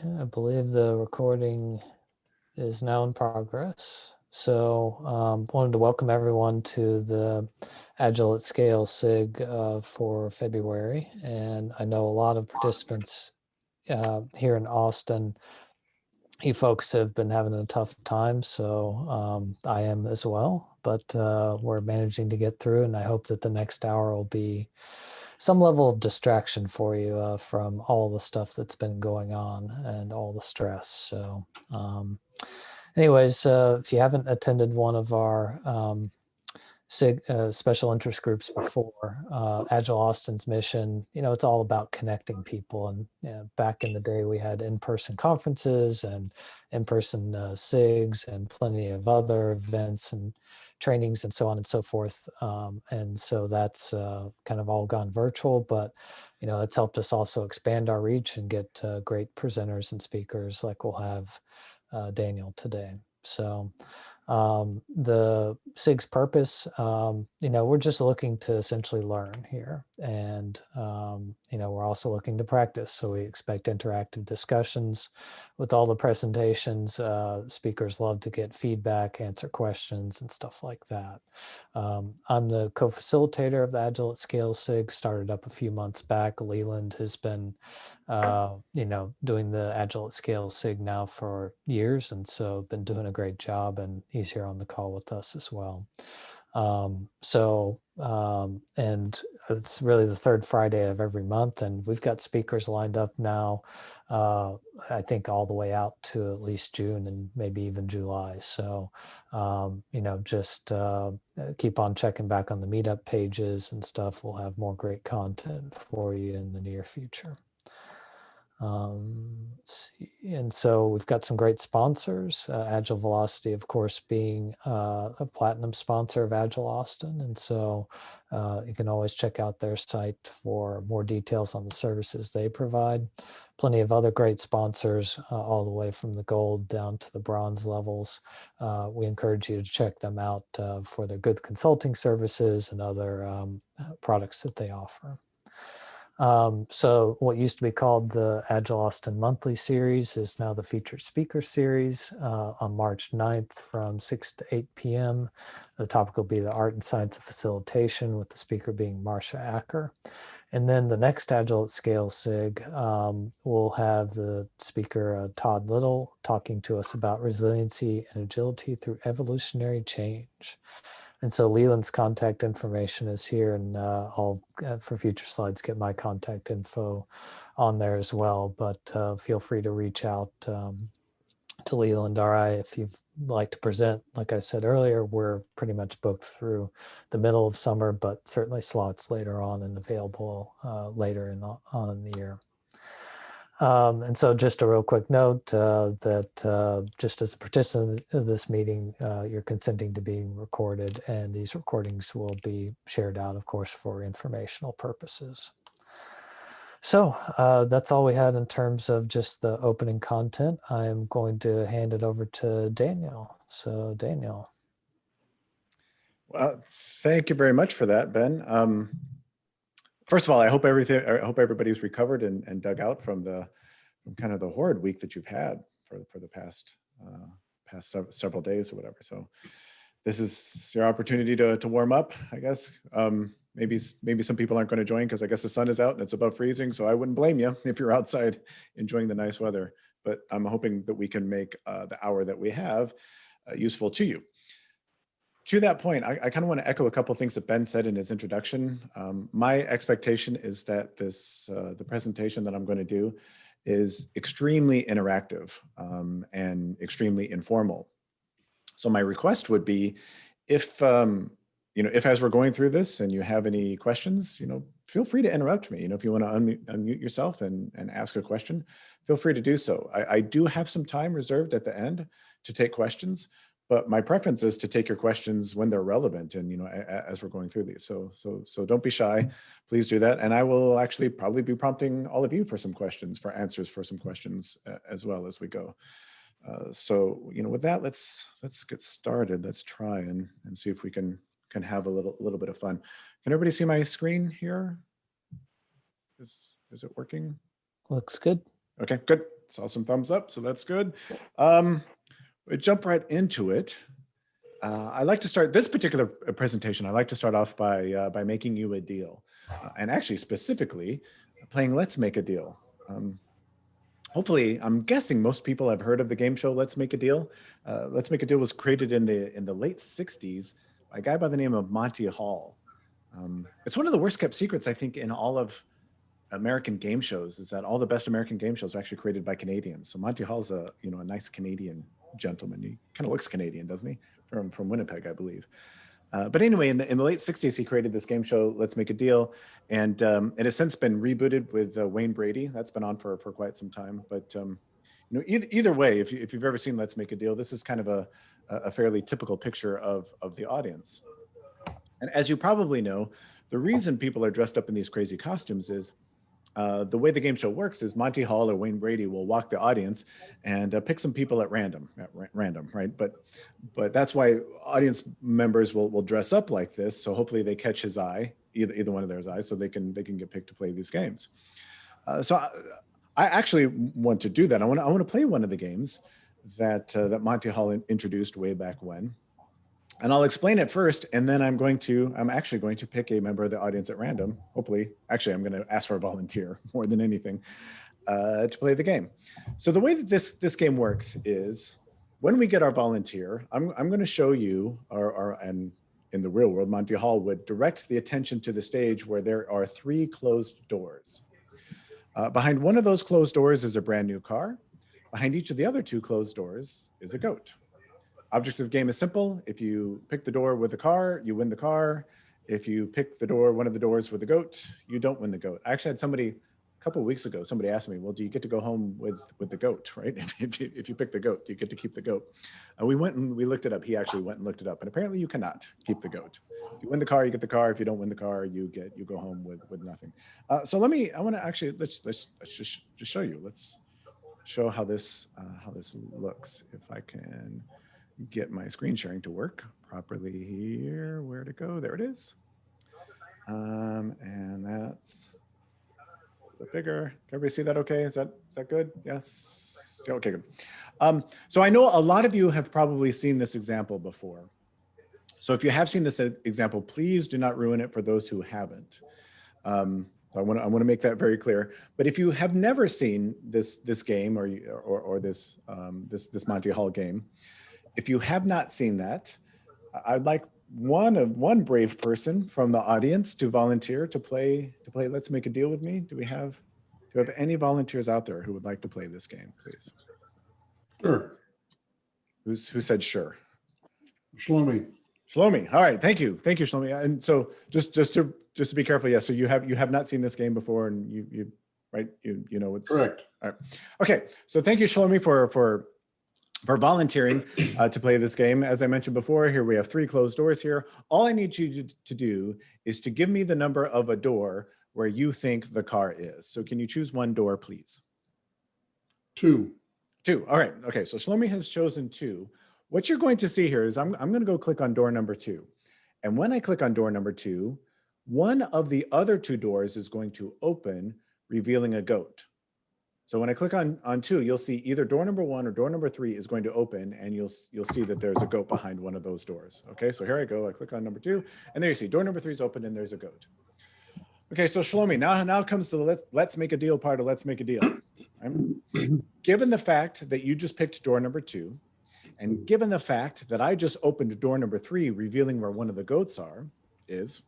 I believe the recording is now in progress. So wanted to welcome everyone to the Agile at Scale SIG for February. And I know a lot of participants here in Austin. You folks have been having a tough time, so I am as well. But we're managing to get through, and I hope that the next hour will be some level of distraction for you from all the stuff that's been going on and all the stress. So anyways, if you haven't attended one of our special interest groups before, Agile Austin's mission, it's all about connecting people. And back in the day, we had in-person conferences and in-person SIGs and plenty of other events and trainings and so on and so forth. And so that's kind of all gone virtual, but it's helped us also expand our reach and get great presenters and speakers like we'll have Daniel today. So the SIG's purpose, we're just looking to essentially learn here. And, we're also looking to practice. So we expect interactive discussions with all the presentations. Speakers love to get feedback, answer questions and stuff like that. I'm the co-facilitator of the Agile at Scale SIG, started up a few months back. Leland has been doing the Agile at Scale SIG now for years, and so been doing a great job, and he's here on the call with us as well. And it's really the third Friday of every month, and we've got speakers lined up now, I think all the way out to at least June and maybe even July. So, just keep on checking back on the meetup pages and stuff. We'll have more great content for you in the near future. Let's see. And so we've got some great sponsors, Agile Velocity, of course, being a platinum sponsor of Agile Austin. And so you can always check out their site for more details on the services they provide. Plenty of other great sponsors, all the way from the gold down to the bronze levels. We encourage you to check them out for their good consulting services and other products that they offer. So what used to be called the Agile Austin Monthly Series is now the Featured Speaker Series on March 9th from 6 to 8 p.m. The topic will be the Art and Science of Facilitation, with the speaker being Marcia Acker. And then the next Agile at Scale SIG will have the speaker Todd Little talking to us about resiliency and agility through evolutionary change. And so Leland's contact information is here, and I'll, for future slides, get my contact info on there as well. But feel free to reach out to Leland or I if you'd like to present. Like I said earlier, we're pretty much booked through the middle of summer, but certainly slots later on and available later on in the year. And so just a real quick note that just as a participant of this meeting, you're consenting to being recorded, and these recordings will be shared out, of course, for informational purposes. So that's all we had in terms of just the opening content. I'm going to hand it over to Daniel. So Daniel. Well, thank you very much for that, Ben. First of all, I hope everybody's recovered and dug out from kind of the horrid week that you've had for the past several days or whatever. So this is your opportunity to warm up, I guess. Maybe some people aren't going to join because I guess the sun is out and it's above freezing. So I wouldn't blame you if you're outside enjoying the nice weather. But I'm hoping that we can make the hour that we have useful to you. To that point, I kind of want to echo a couple of things that Ben said in his introduction. My expectation is that the presentation that I'm going to do is extremely interactive and extremely informal. So my request would be, if as we're going through this and you have any questions, feel free to interrupt me. If you want to unmute yourself and ask a question, feel free to do so. I do have some time reserved at the end to take questions, but my preference is to take your questions when they're relevant and, as we're going through these. So don't be shy, please do that. And I will actually probably be prompting all of you for some questions, for answers for some questions as well as we go. So, with that, let's get started. Let's try and see if we can have a little bit of fun. Can everybody see my screen here? Is it working? Looks good. Okay, good. saw some thumbs up, so that's good. We jump right into it. I like to start this particular presentation. I like to start off by making you a deal, and actually specifically playing Let's Make a Deal. Hopefully, I'm guessing most people have heard of the game show Let's Make a Deal. Let's Make a Deal was created in the late '60s by a guy by the name of Monte Hall. It's one of the worst kept secrets, I think, in all of American game shows, is that all the best American game shows are actually created by Canadians. So Monty Hall's a nice Canadian gentleman. He kind of looks Canadian, doesn't he? From Winnipeg, I believe. But anyway, in the late '60s, he created this game show, Let's Make a Deal, and it has since been rebooted with Wayne Brady. That's been on for quite some time. But either way, if you've ever seen Let's Make a Deal, this is kind of a fairly typical picture of the audience. And as you probably know, the reason people are dressed up in these crazy costumes is the way the game show works is Monty Hall or Wayne Brady will walk the audience and pick some people at random, right? But that's why audience members will dress up like this. So hopefully they catch his eye, either one of their eyes, so they can get picked to play these games. So I actually want to do that. I want to play one of the games that Monty Hall introduced way back when. And I'll explain it first, and then I'm actually going to pick a member of the audience at random. Hopefully, actually, I'm going to ask for a volunteer more than anything to play the game. So the way that this game works is when we get our volunteer, I'm going to show you, and in the real world, Monty Hall would direct the attention to the stage where there are 3 closed doors. Behind one of those closed doors is a brand new car. Behind each of the other 2 closed doors is a goat. Object of the game is simple. If you pick the door with the car, you win the car. If you pick one of the doors with the goat, you don't win the goat. I actually had somebody a couple of weeks ago, somebody asked me, well, do you get to go home with the goat, right? If you pick the goat, do you get to keep the goat? We went and we looked it up. He actually went and looked it up. And apparently you cannot keep the goat. If you win the car, you get the car. If you don't win the car, you go home with nothing. So I want to actually, let's just show you. Let's show how this looks. If I can get my screen sharing to work properly here. Where to go? There it is. And that's a little bit bigger. Can everybody see that okay? Is that good? Yes. Okay, good. So I know a lot of you have probably seen this example before. So if you have seen this example, please do not ruin it for those who haven't. So I want to make that very clear. But if you have never seen this game or this Monty Hall game, if you have not seen that, I'd like one brave person from the audience to volunteer to play Let's Make a Deal with me. Do we have any volunteers out there who would like to play this game, please? Sure. Who said sure? Shlomi. Shlomi. All right. Thank you, Shlomi. And so just to be careful, yeah. So you have not seen this game before, and you right? You know it's correct. All right. Okay. So thank you, Shlomi, for volunteering to play this game. As I mentioned before, here we have 3 closed doors here. All I need you to do is to give me the number of a door where you think the car is. So can you choose one door, please? 2. 2. All right. Okay. So Shlomi has chosen 2. What you're going to see here is I'm going to go click on door number 2. And when I click on door number 2, one of the other 2 doors is going to open, revealing a goat. So when I click on 2, you'll see either door number 1 or door number 3 is going to open, and you'll see that there's a goat behind one of those doors. Okay, so here I go. I click on number 2, and there you see door number 3 is open, and there's a goat. Okay, so Shlomi, now comes to the let's make a deal part of Let's Make a Deal. Right? Given the fact that you just picked door number 2, and given the fact that I just opened door number 3, revealing where one of the goats is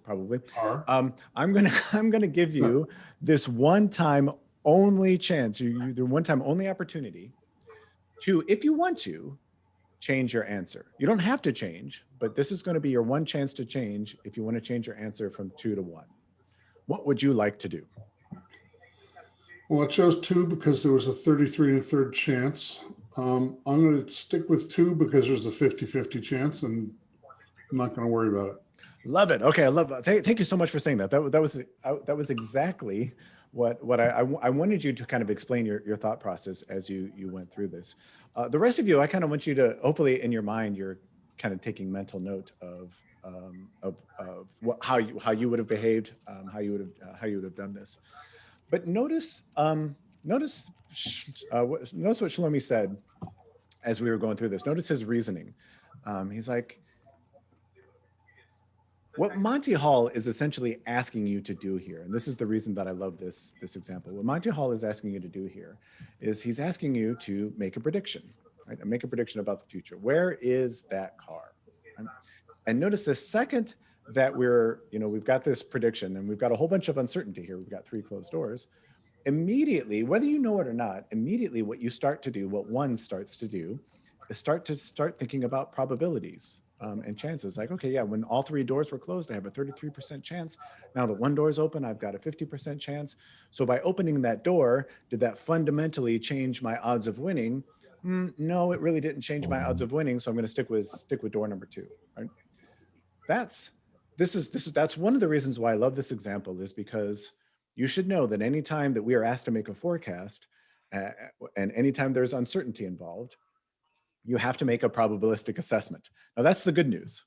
probably. I'm gonna give you this one-time only chance, the one-time only opportunity to, if you want to, change your answer. You don't have to change, but this is going to be your one chance to change if you want to change your answer from 2 to 1. What would you like to do? Well, I chose 2 because there was a 33 1/3 chance. I'm going to stick with 2 because there's a 50-50 chance, and I'm not going to worry about it. Love it. Okay, I love that. Thank you so much for saying that. That was exactly what I wanted you to kind of explain your thought process as you went through this. The rest of you, I kind of want you to, hopefully in your mind, you're kind of taking mental note of how you would have behaved, how you would have done this. But notice notice notice what Shlomi said as we were going through this. Notice his reasoning. He's like, what Monte Hall is essentially asking you to do here, and this is the reason that I love this example. What Monte Hall is asking you to do here is he's asking you to make a prediction, right? And make a prediction about the future. Where is that car? Right? And notice the second that we've got this prediction and we've got a whole bunch of uncertainty here. We've got 3 closed doors. Immediately, whether you know it or not, immediately what you start to do, what one starts to do, is start thinking about probabilities and chances. Like, okay, yeah, when all 3 doors were closed, I have a 33% chance. Now that 1 door is open, I've got a 50% chance. So by opening that door, did that fundamentally change my odds of winning? No, it really didn't change my odds of winning. So I'm going to stick with door number 2. Right? That's one of the reasons why I love this example, is because you should know that anytime that we are asked to make a forecast and anytime there's uncertainty involved, you have to make a probabilistic assessment. Now that's the good news.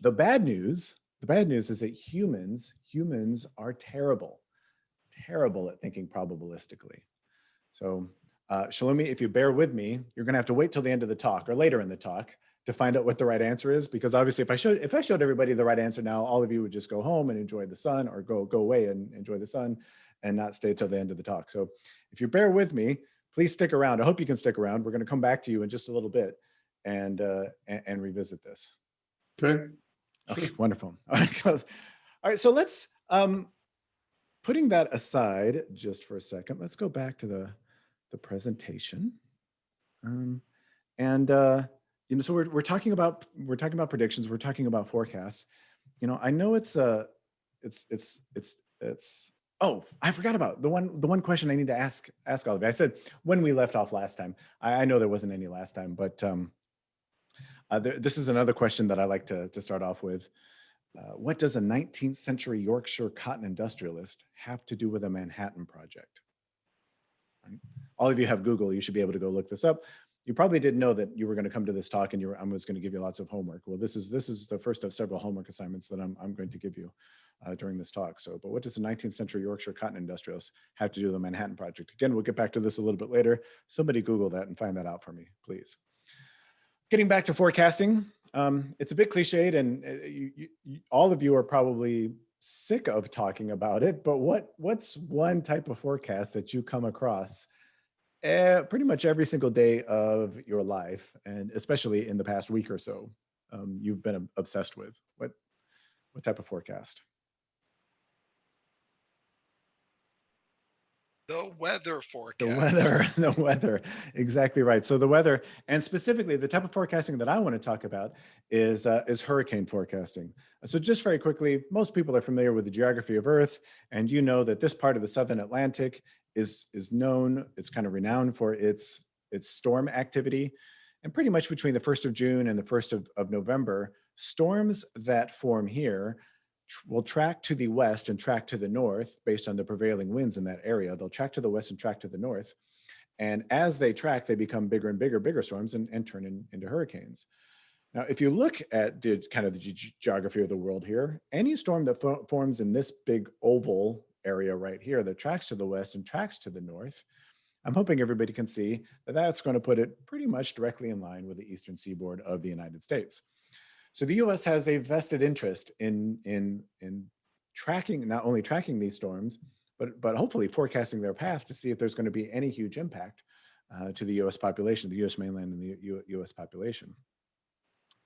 The bad news is that humans are terrible at thinking probabilistically. So Shalomi, if you bear with me, you're gonna have to wait till the end of the talk or later in the talk to find out what the right answer is, because obviously if I showed everybody the right answer now, all of you would just go home and enjoy the sun, or go away and enjoy the sun and not stay till the end of the talk. So if you bear with me, please stick around. I hope you can stick around. We're going to come back to you in just a little bit and revisit this. Okay. Okay, sure. Wonderful. All right, so let's, putting that aside just for a second, let's go back to the presentation. So we're talking about predictions. We're talking about forecasts. I know oh, I forgot about the one question I need to ask all of you. I said when we left off last time. I know there wasn't any last time, but this is another question that I like to start off with. What does a 19th century Yorkshire cotton industrialist have to do with a Manhattan Project? Right? All of you have Google. You should be able to go look this up. You probably didn't know that you were going to come to this talk and I was going to give you lots of homework. Well, this is the first of several homework assignments that I'm going to give you during this talk. So, but what does the 19th century Yorkshire cotton industrialist have to do with the Manhattan Project? Again, we'll get back to this a little bit later. Somebody Google that and find that out for me, please. Getting back to forecasting, it's a bit cliched, and all of you are probably sick of talking about it, but what's one type of forecast that you come across pretty much every single day of your life, and especially in the past week or so, you've been obsessed with? What type of forecast? The weather forecast. The weather, exactly right. So the weather, and specifically the type of forecasting that I want to talk about is hurricane forecasting. So just very quickly, most people are familiar with the geography of Earth, and you know that this part of the Southern Atlantic is known, it's kind of renowned for its storm activity. And pretty much between the 1st of June and the 1st of November, storms that form here will track to the west and track to the north based on the prevailing winds in that area. They'll track to the west and track to the north. And as they track, they become bigger and bigger storms and turn into hurricanes. Now, if you look at the geography of the world here, any storm that forms in this big oval area right here that tracks to the west and tracks to the north, I'm hoping everybody can see that that's going to put it pretty much directly in line with the eastern seaboard of the United States. So the U.S. has a vested interest in tracking, not only tracking these storms, but hopefully forecasting their path to see if there's going to be any huge impact to the U.S. population, the U.S. mainland and the U.S. population.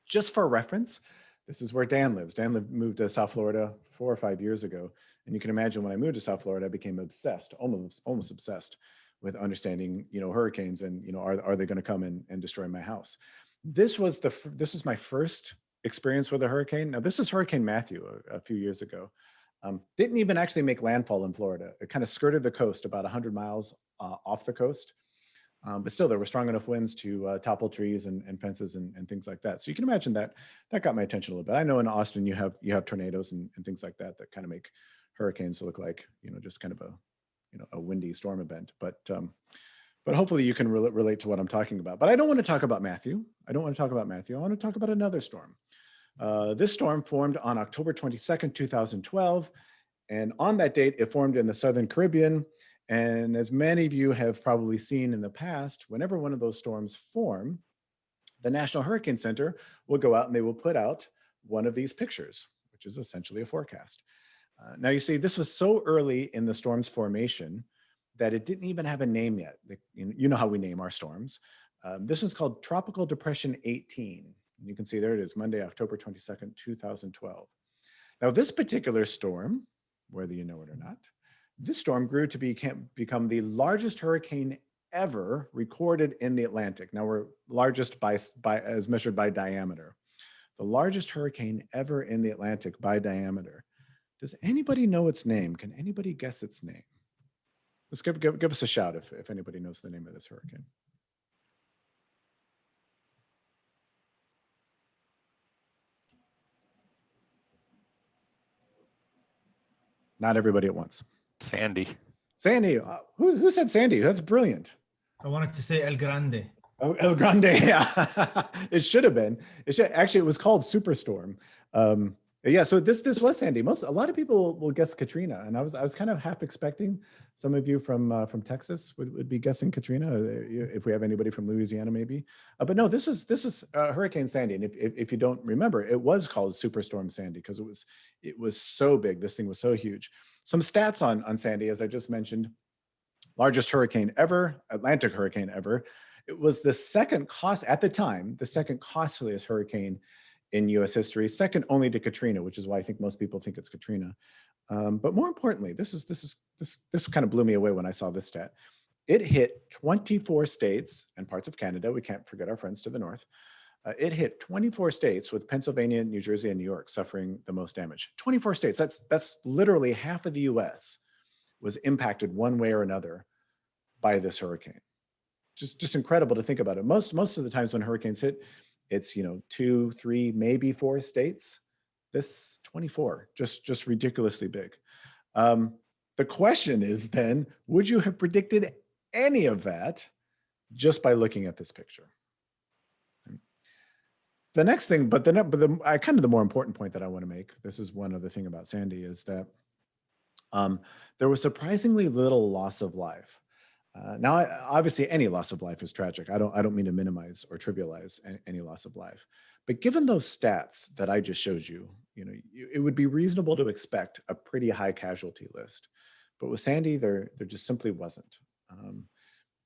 Just for reference, this is where Dan lives. Dan moved to South Florida 4 or 5 years ago. And you can imagine when I moved to South Florida, I became obsessed, almost obsessed with understanding, hurricanes and, are they going to come and destroy my house? This was my first experience with a hurricane. Now, this is Hurricane Matthew a few years ago. Didn't even actually make landfall in Florida. It kind of skirted the coast about 100 miles off the coast. But still, there were strong enough winds to topple trees and fences and things like that. So you can imagine that got my attention a little bit. I know in Austin you have tornadoes and things like that kind of make hurricanes look like just kind of a windy storm event. But hopefully you can relate to what I'm talking about. But I don't want to talk about Matthew. I want to talk about another storm. This storm formed on October 22nd, 2012. And on that date, it formed in the Southern Caribbean. And as many of you have probably seen in the past, whenever one of those storms form, the National Hurricane Center will go out and they will put out one of these pictures, which is essentially a forecast. Now you see, this was so early in the storm's formation that it didn't even have a name yet. You know how we name our storms. This one's called Tropical Depression 18. And you can see there it is, Monday, October 22nd, 2012. Now this particular storm, whether you know it or not, this storm grew to become the largest hurricane ever recorded in the Atlantic. Now we're largest by as measured by diameter. The largest hurricane ever in the Atlantic by diameter. Does anybody know its name? Can anybody guess its name? Let's give us a shout if anybody knows the name of this hurricane. Not everybody at once. Sandy. Sandy. Who said Sandy? That's brilliant. I wanted to say El Grande. Oh, El Grande. Yeah, it should have been. Actually, it was called Superstorm. Yeah, so this was Sandy. A lot of people will guess Katrina, and I was kind of half expecting some of you from Texas would be guessing Katrina, if we have anybody from Louisiana maybe. But no, this is Hurricane Sandy, and if you don't remember, it was called Superstorm Sandy because it was so big. This thing was so huge. Some stats on Sandy, as I just mentioned, largest hurricane ever, Atlantic hurricane ever. It was the second costliest hurricane in U.S. history, second only to Katrina, which is why I think most people think it's Katrina. But more importantly, this kind of blew me away when I saw this stat. It hit 24 states and parts of Canada. We can't forget our friends to the north. It hit 24 states, with Pennsylvania, New Jersey, and New York suffering the most damage. 24 states. That's literally half of the U.S. was impacted one way or another by this hurricane. Just incredible to think about it. Most of the times when hurricanes hit, it's 2, 3, maybe 4 states. This 24, just ridiculously big. The question is then, would you have predicted any of that just by looking at this picture? The next thing, but kind of the more important point that I want to make, this is one other thing about Sandy, is that there was surprisingly little loss of life. Now, obviously, any loss of life is tragic. I don't mean to minimize or trivialize any loss of life. But given those stats that I just showed you, it would be reasonable to expect a pretty high casualty list. But with Sandy, there just simply wasn't.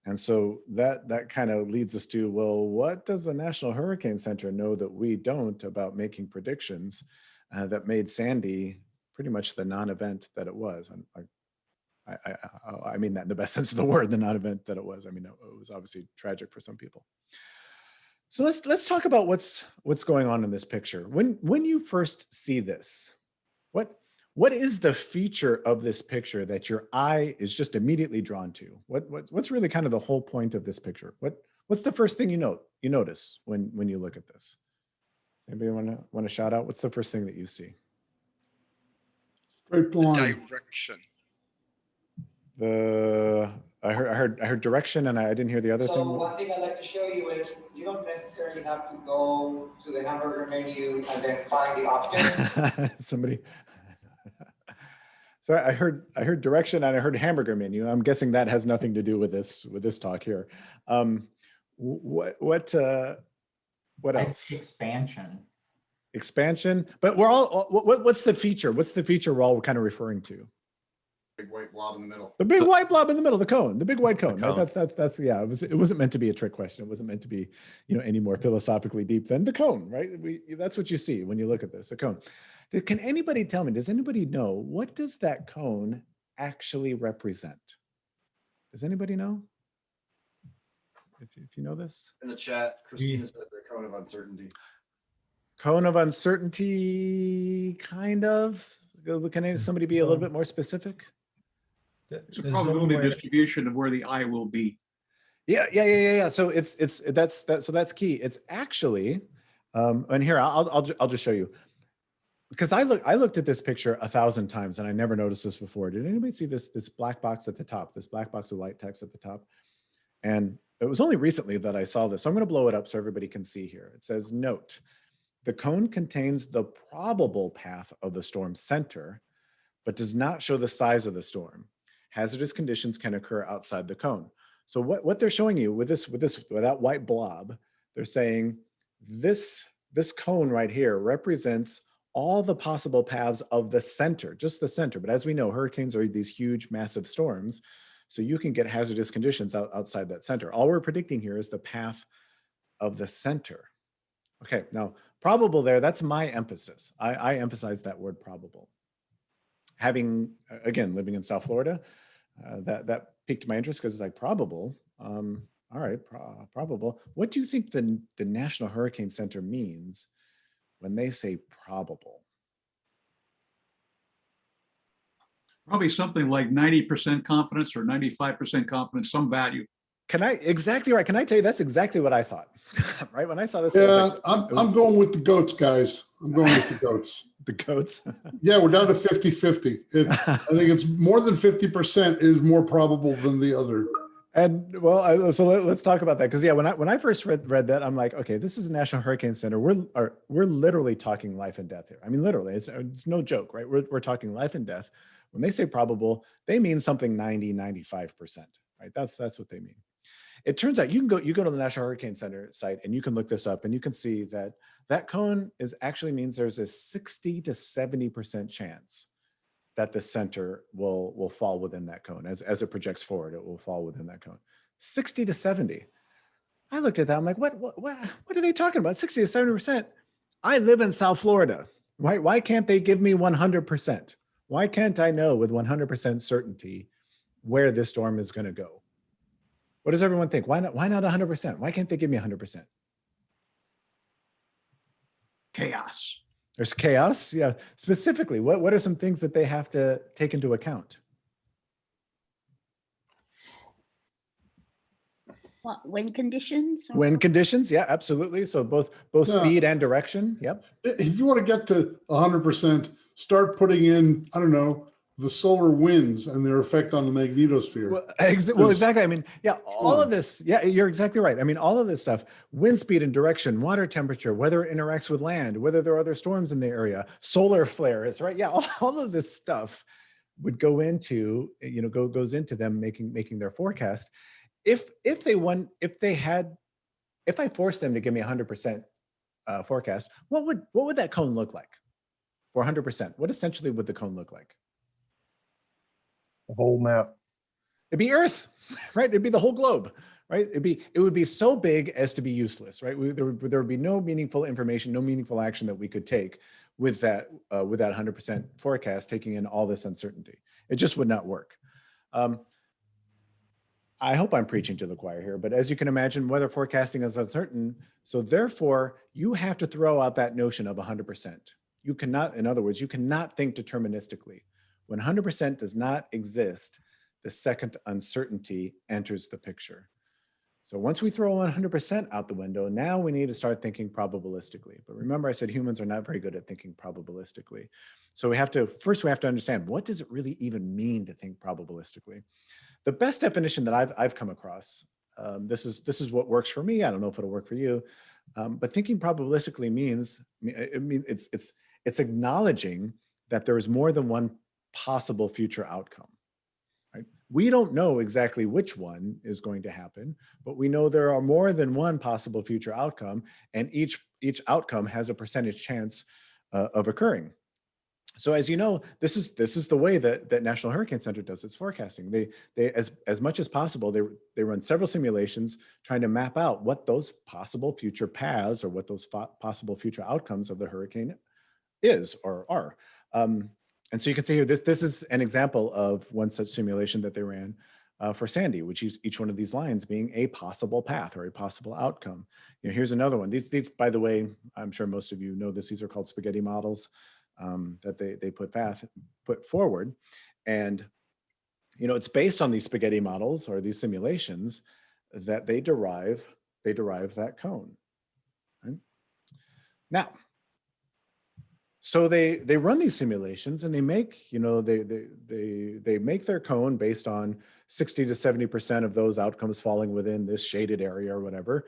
And so that kind of leads us to, well, what does the National Hurricane Center know that we don't about making predictions that made Sandy pretty much the non-event that it was? I mean that in the best sense of the word, the non-event that it was. I mean, it was obviously tragic for some people. So let's talk about what's going on in this picture. When you first see this, what is the feature of this picture that your eye is just immediately drawn to? What's really kind of the whole point of this picture? What's the first thing you notice when you look at this? Anybody want to shout out? What's the first thing that you see? Straight line. Direction. I heard direction, and I didn't hear the other thing. So one thing I'd like to show you is you don't necessarily have to go to the hamburger menu and then find the option. Somebody. So I heard direction and I heard hamburger menu. I'm guessing that has nothing to do with this talk here. What else? Expansion. But we're all. What's the feature? What's the feature we're all kind of referring to? Big white blob in the middle. The big white blob in the middle, the cone, the big white cone. Cone. Right? That's yeah. It wasn't meant to be a trick question. It wasn't meant to be, any more philosophically deep than the cone, right? That's what you see when you look at this, a cone. Can anybody tell me? Does anybody know what does that cone actually represent? Does anybody know? If you know this, In the chat, Christina said the cone of uncertainty. cone of uncertainty, kind of. Can somebody be a little bit more specific? It's a probability distribution of where the eye will be. Yeah. So that's key. It's actually, and here I'll just show you, because I looked at this picture 1,000 times and I never noticed this before. Did anybody see this black box at the top? This black box with light text at the top, and it was only recently that I saw this. So I'm going to blow it up so everybody can see here. It says, "Note: the cone contains the probable path of the storm center, but does not show the size of the storm. hazardous conditions can occur outside the cone. So what they're showing you with that white blob, they're saying this cone right here represents all the possible paths of the center, just the center. But as we know, hurricanes are these huge, massive storms. So you can get hazardous conditions outside that center. All we're predicting here is the path of the center. Okay, now probable there, that's my emphasis. I emphasize that word probable. Having, again, living in South Florida, that piqued my interest because it's like probable. All right, probable. What do you think the National Hurricane Center means when they say probable? Probably something like 90% confidence or 95% confidence, some value. Exactly right. Can I tell you, that's exactly what I thought, right? When I saw this, Yeah, like, I'm going with the goats, guys. I'm going with the goats. The goats. Yeah, we're down to 50-50. I think it's more than 50% is more probable than the other. And well, so let's talk about that, because yeah, when I first read that, I'm like, okay, this is a National Hurricane Center. We're literally talking life and death here. I mean, literally, it's no joke, right? We're talking life and death. When they say probable, they mean something 90-95%, right? That's what they mean. It turns out you go to the National Hurricane Center site and you can look this up and you can see that cone actually means there's a 60 to 70% chance that the center will fall within that cone. As it projects forward, it will fall within that cone. 60 to 70. I looked at that, I'm like, what are they talking about? 60 to 70%. I live in South Florida. Why can't they give me 100%? Why can't I know with 100% certainty where this storm is going to go? What does everyone think? Why not 100%? Why can't they give me 100%? Chaos. There's chaos. Yeah. Specifically, what are some things that they have to take into account? What, wind conditions? Wind conditions. Yeah, absolutely. So both speed and direction. Yep. If you want to get to 100%, start putting in, I don't know, the solar winds and their effect on the magnetosphere. Well, exactly. I mean, yeah, all of this. Yeah, you're exactly right. I mean, all of this stuff, wind speed and direction, water temperature, whether it interacts with land, whether there are other storms in the area, solar flares, right? Yeah, all of this stuff would go into, goes into them making their forecast. If I forced them to give me 100% forecast, what would that cone look like for 100%? What essentially would the cone look like? The whole map. It'd be Earth, right? It'd be the whole globe, right? It would be so big as to be useless, right? There would be no meaningful information, no meaningful action that we could take with that 100% forecast, taking in all this uncertainty. It just would not work. I hope I'm preaching to the choir here, but as you can imagine, weather forecasting is uncertain. So therefore, you have to throw out that notion of 100%. You cannot, in other words, you cannot think deterministically. When 100% does not exist, the second uncertainty enters the picture. So once we throw 100% out the window, now we need to start thinking probabilistically. But remember, I said humans are not very good at thinking probabilistically. So first we have to understand, what does it really even mean to think probabilistically? The best definition that I've come across, this is what works for me. I don't know if it'll work for you, but thinking probabilistically means it's acknowledging that there is more than one possible future outcome. Right? We don't know exactly which one is going to happen, but we know there are more than one possible future outcome, and each outcome has a percentage chance of occurring. So as you know, this is the way that National Hurricane Center does its forecasting. They as much as possible, they run several simulations trying to map out what those possible future paths or what those possible future outcomes of the hurricane is or are. And so you can see here, this is an example of one such simulation that they ran for Sandy, which is each one of these lines being a possible path or a possible outcome. Here's another one. These, by the way, I'm sure most of you know this. These are called spaghetti models that they put forward, and it's based on these spaghetti models or these simulations that they derive that cone. Right? Now. So they run these simulations and they make, they make their cone based on 60 to 70% of those outcomes falling within this shaded area or whatever.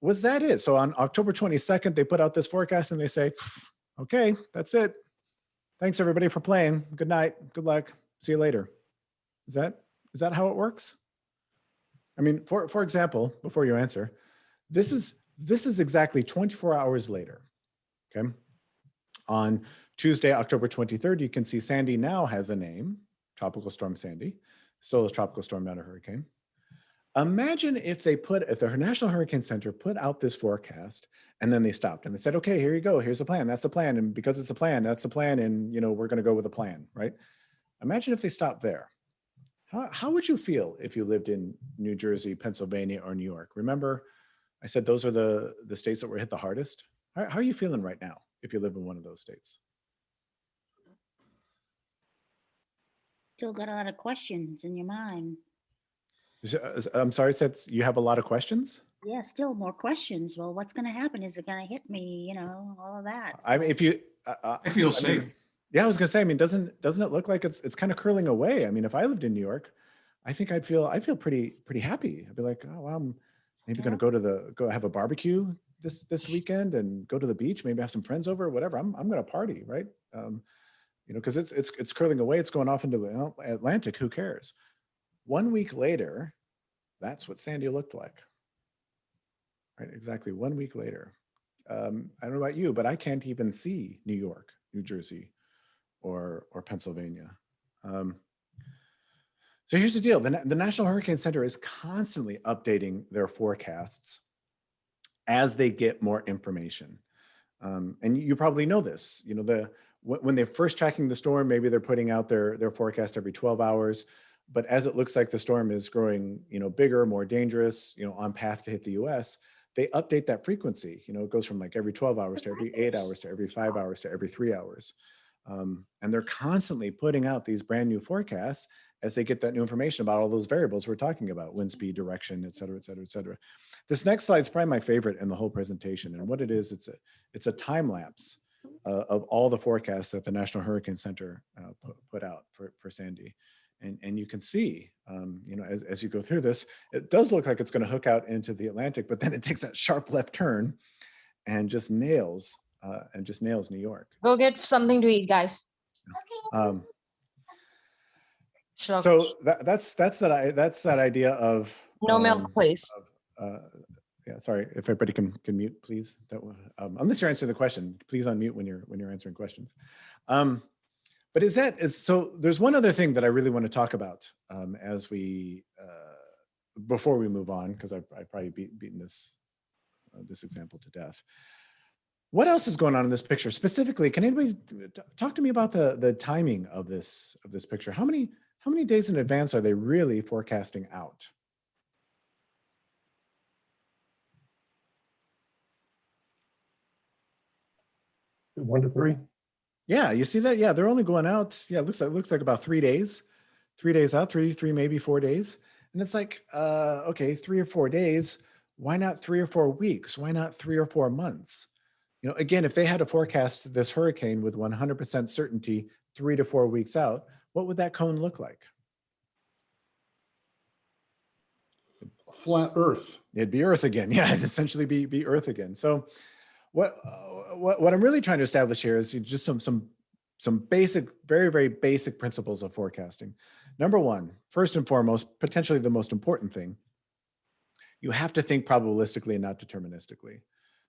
Was that it? So on October 22nd, they put out this forecast and they say, okay, that's it. Thanks everybody for playing. Good night. Good luck. See you later. Is that how it works? I mean, for example, before you answer, this is exactly 24 hours later. Okay. On Tuesday, October 23rd, you can see Sandy now has a name, Tropical Storm Sandy. Still is Tropical Storm, not a hurricane. Imagine if the National Hurricane Center put out this forecast and then they stopped and they said, okay, here you go. Here's the plan. That's the plan. And because it's a plan, that's the plan. And, we're going to go with a plan, right? Imagine if they stopped there. How would you feel if you lived in New Jersey, Pennsylvania, or New York? Remember, I said those are the states that were hit the hardest. How are you feeling right now if you live in one of those states? Still got a lot of questions in your mind. I'm sorry, said you have a lot of questions? Yeah, still more questions. Well, what's going to happen? Is it going to hit me? All of that. I mean, if you, I feel safe. Yeah, I was gonna say. I mean, doesn't it look like it's kind of curling away? I mean, if I lived in New York, I think I'd feel pretty happy. I'd be like, oh, well, I'm maybe gonna go have a barbecue this weekend and go to the beach. Maybe have some friends over, whatever. I'm gonna party, right? Because it's curling away. It's going off into the Atlantic. Who cares? 1 week later, that's what Sandy looked like. Right, exactly 1 week later. I don't know about you, but I can't even see New York, New Jersey, or Pennsylvania. So here's the deal. The National Hurricane Center is constantly updating their forecasts as they get more information. And you probably know this, when they're first tracking the storm, maybe they're putting out their forecast every 12 hours. But as it looks like the storm is growing, bigger, more dangerous, on path to hit the US, they update that frequency. It goes from like every 12 hours to every 8 hours to every 5 hours to every 3 hours. And they're constantly putting out these brand new forecasts as they get that new information about all those variables we're talking about: wind speed, direction, et cetera, et cetera, et cetera. This next slide is probably my favorite in the whole presentation. And what it is, it's a time lapse of all the forecasts that the National Hurricane Center put out for Sandy. And you can see, as you go through this, it does look like it's going to hook out into the Atlantic, but then it takes that sharp left turn and just nails New York. Go get something to eat, guys. So that's that idea of no milk, please. Yeah, sorry, if everybody can mute, please. Unless you're answering the question, please unmute when you're answering questions. But so there's one other thing that I really want to talk about as we before we move on, because I've probably beaten this example to death. What else is going on in this picture specifically? Can anybody talk to me about the timing of this picture? How many days in advance are they really forecasting out? One to three. Yeah, you see that? Yeah, they're only going out. Yeah, it looks like about 3 days. 3 days out, three maybe 4 days. And it's like, okay, 3 or 4 days. Why not 3 or 4 weeks? Why not 3 or 4 months? Again, if they had to forecast this hurricane with 100% certainty 3 to 4 weeks out, what would that cone look like? Flat Earth. It'd be Earth again. Yeah, it'd essentially be Earth again. So what I'm really trying to establish here is just some basic, very, very basic principles of forecasting. Number one, first and foremost, potentially the most important thing, you have to think probabilistically and not deterministically.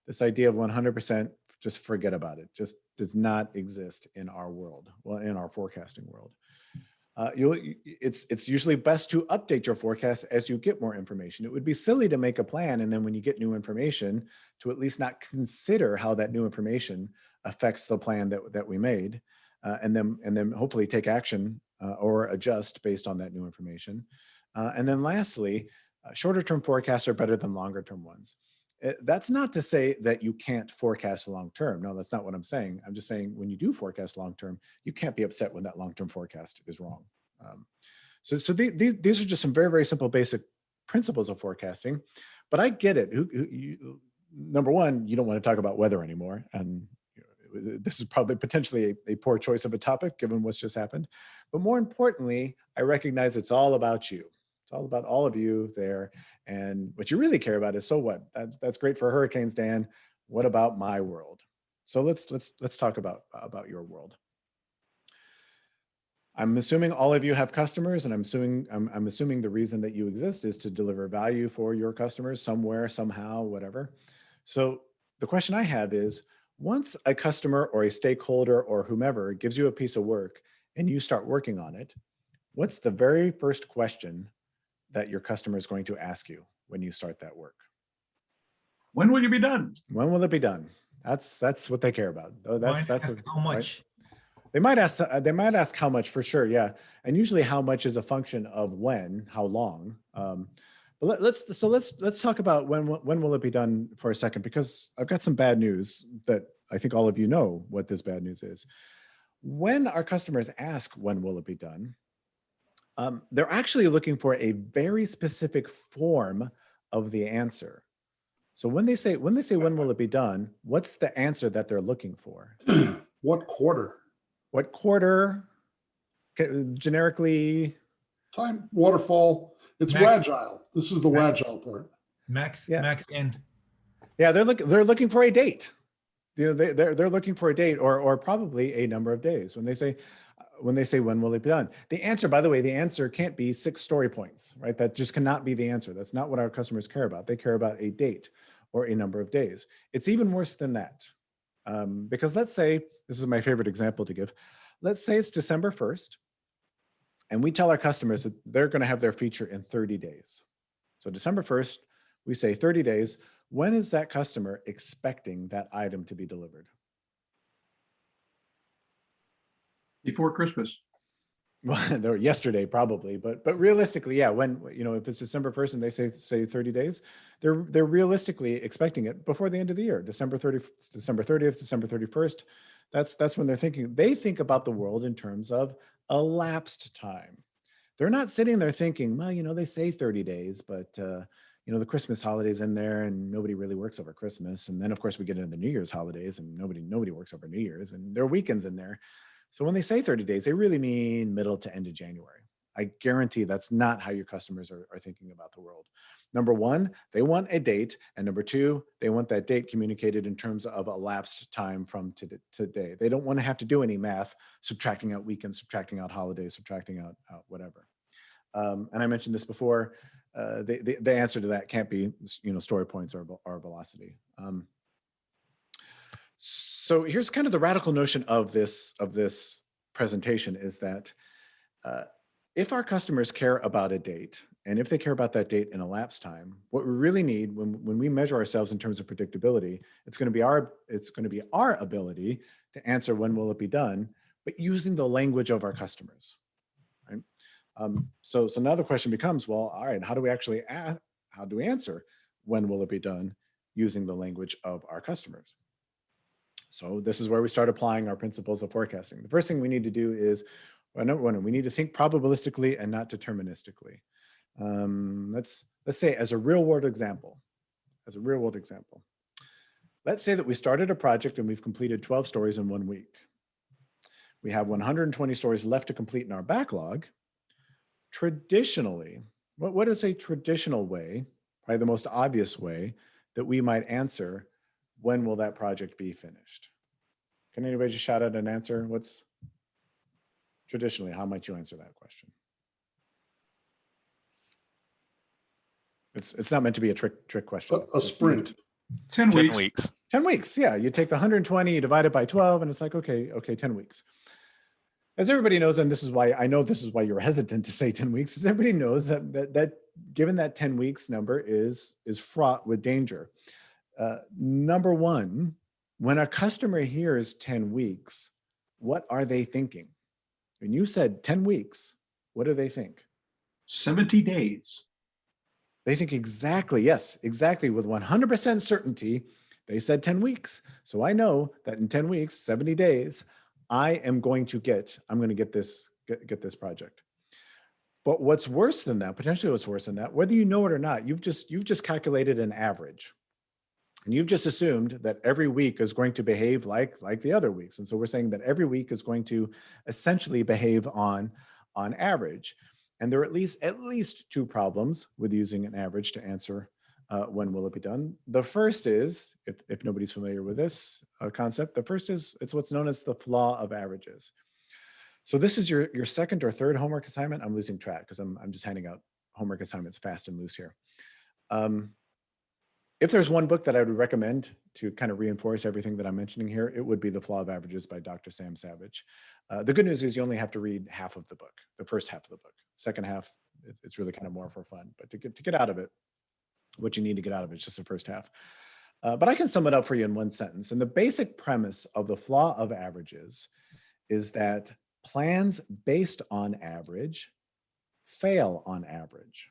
This idea of 100%, just forget about it. Just does not exist in our world, well, in our forecasting world. It's usually best to update your forecast as you get more information. It would be silly to make a plan and then when you get new information to at least not consider how that new information affects the plan that we made, and then hopefully take action or adjust based on that new information. And then lastly, shorter term forecasts are better than longer term ones. That's not to say that you can't forecast long term. No, that's not what I'm saying. I'm just saying when you do forecast long term, you can't be upset when that long term forecast is wrong. So these are just some very, very simple basic principles of forecasting. But I get it. Number one, you don't want to talk about weather anymore, and this is probably potentially a poor choice of a topic given what's just happened. But more importantly, I recognize it's all about you. It's all about all of you there. And what you really care about is, so what? That's great for hurricanes, Dan. What about my world? So let's talk about your world. I'm assuming all of you have customers, and I'm assuming the reason that you exist is to deliver value for your customers somewhere, somehow, whatever. So the question I have is, once a customer or a stakeholder or whomever gives you a piece of work and you start working on it, what's the very first question that your customer is going to ask you when you start that work? When will you be done? When will it be done? That's what they care about. Oh, that's How much? They might ask how much, for sure, yeah. And usually how much is a function of when, how long. But let's talk about when will it be done for a second, because I've got some bad news that I think all of you know what this bad news is. When our customers ask when will it be done, they're actually looking for a very specific form of the answer. So when they say when will it be done, what's the answer that they're looking for? What quarter? What quarter? Generically, Time, waterfall. It's Max. Agile. This is the Agile part. Max end. yeah, they're looking for a date. You know, they're looking for a date or probably a number of days when they say when will it be done. The answer, by the way, the answer can't be 6 story points, right? That just cannot be the answer. That's not what our customers care about. They care about a date or a number of days. It's even worse than that, because let's say, this is my favorite example to give. Let's say it's December 1st, and we tell our customers that they're going to have their feature in 30 days. So December 1st, we say 30 days. When is that customer expecting that item to be delivered? Before Christmas. Well, yesterday probably, but realistically, yeah. When, you know, if it's December 1st and they say 30 days, they're realistically expecting it before the end of the year, December 30th, December 31st. That's when they're thinking. They think about the world in terms of elapsed time. They're not sitting there thinking, well, you know, they say 30 days, but you know, the Christmas holidays in there and nobody really works over Christmas. And then of course we get into the New Year's holidays and nobody works over New Year's, and there are weekends in there. So when they say 30 days, they really mean middle to end of January. I guarantee that's not how your customers are thinking about the world. Number one, they want a date. And number two, they want that date communicated in terms of elapsed time from today. They don't want to have to do any math, subtracting out weekends, subtracting out holidays, subtracting out whatever. And I mentioned this before, the answer to that can't be, you know, story points or velocity. So here's kind of the radical notion of this presentation is that if our customers care about a date, and if they care about that date in elapsed time, what we really need when we measure ourselves in terms of predictability, it's going to be our ability to answer when will it be done, but using the language of our customers, right? So now the question becomes, well, all right, how do we answer when will it be done using the language of our customers? So this is where we start applying our principles of forecasting. The first thing we need to do is, well, number one, we need to think probabilistically and not deterministically. Let's say as a real world example, let's say that we started a project and we've completed 12 stories in 1 week. We have 120 stories left to complete in our backlog. Traditionally, what is a traditional way, probably the most obvious way that we might answer when will that project be finished? Can anybody just shout out an answer? What's traditionally, how might you answer that question? It's not meant to be a trick question. A sprint. 10 weeks. 10 weeks. 10 weeks, yeah. You take the 120, you divide it by 12, and it's like, okay, 10 weeks. As everybody knows, and this is why you're hesitant to say 10 weeks, is everybody knows that given that 10 weeks number is fraught with danger. Number one, when a customer hears 10 weeks, what are they thinking? When you said 10 weeks, what do they think? 70 days. They think exactly, yes, exactly. With 100% certainty, they said 10 weeks. So I know that in 10 weeks, 70 days, I'm going to get this project. But what's worse than that, potentially what's worse than that, whether you know it or not, you've just calculated an average. And you've just assumed that every week is going to behave like the other weeks. And so we're saying that every week is going to essentially behave on average. And there are at least 2 problems with using an average to answer when will it be done. The first is, if nobody's familiar with this concept, the first is it's what's known as the flaw of averages. So this is your second or third homework assignment. I'm losing track because I'm just handing out homework assignments fast and loose here. If there's one book that I would recommend to kind of reinforce everything that I'm mentioning here, it would be The Flaw of Averages by Dr. Sam Savage. The good news is you only have to read half of the book, the first half of the book. Second half, it's really kind of more for fun. But to get out of it, what you need to get out of it is just the first half. But I can sum it up for you in one sentence. And the basic premise of The Flaw of Averages is that plans based on average fail on average.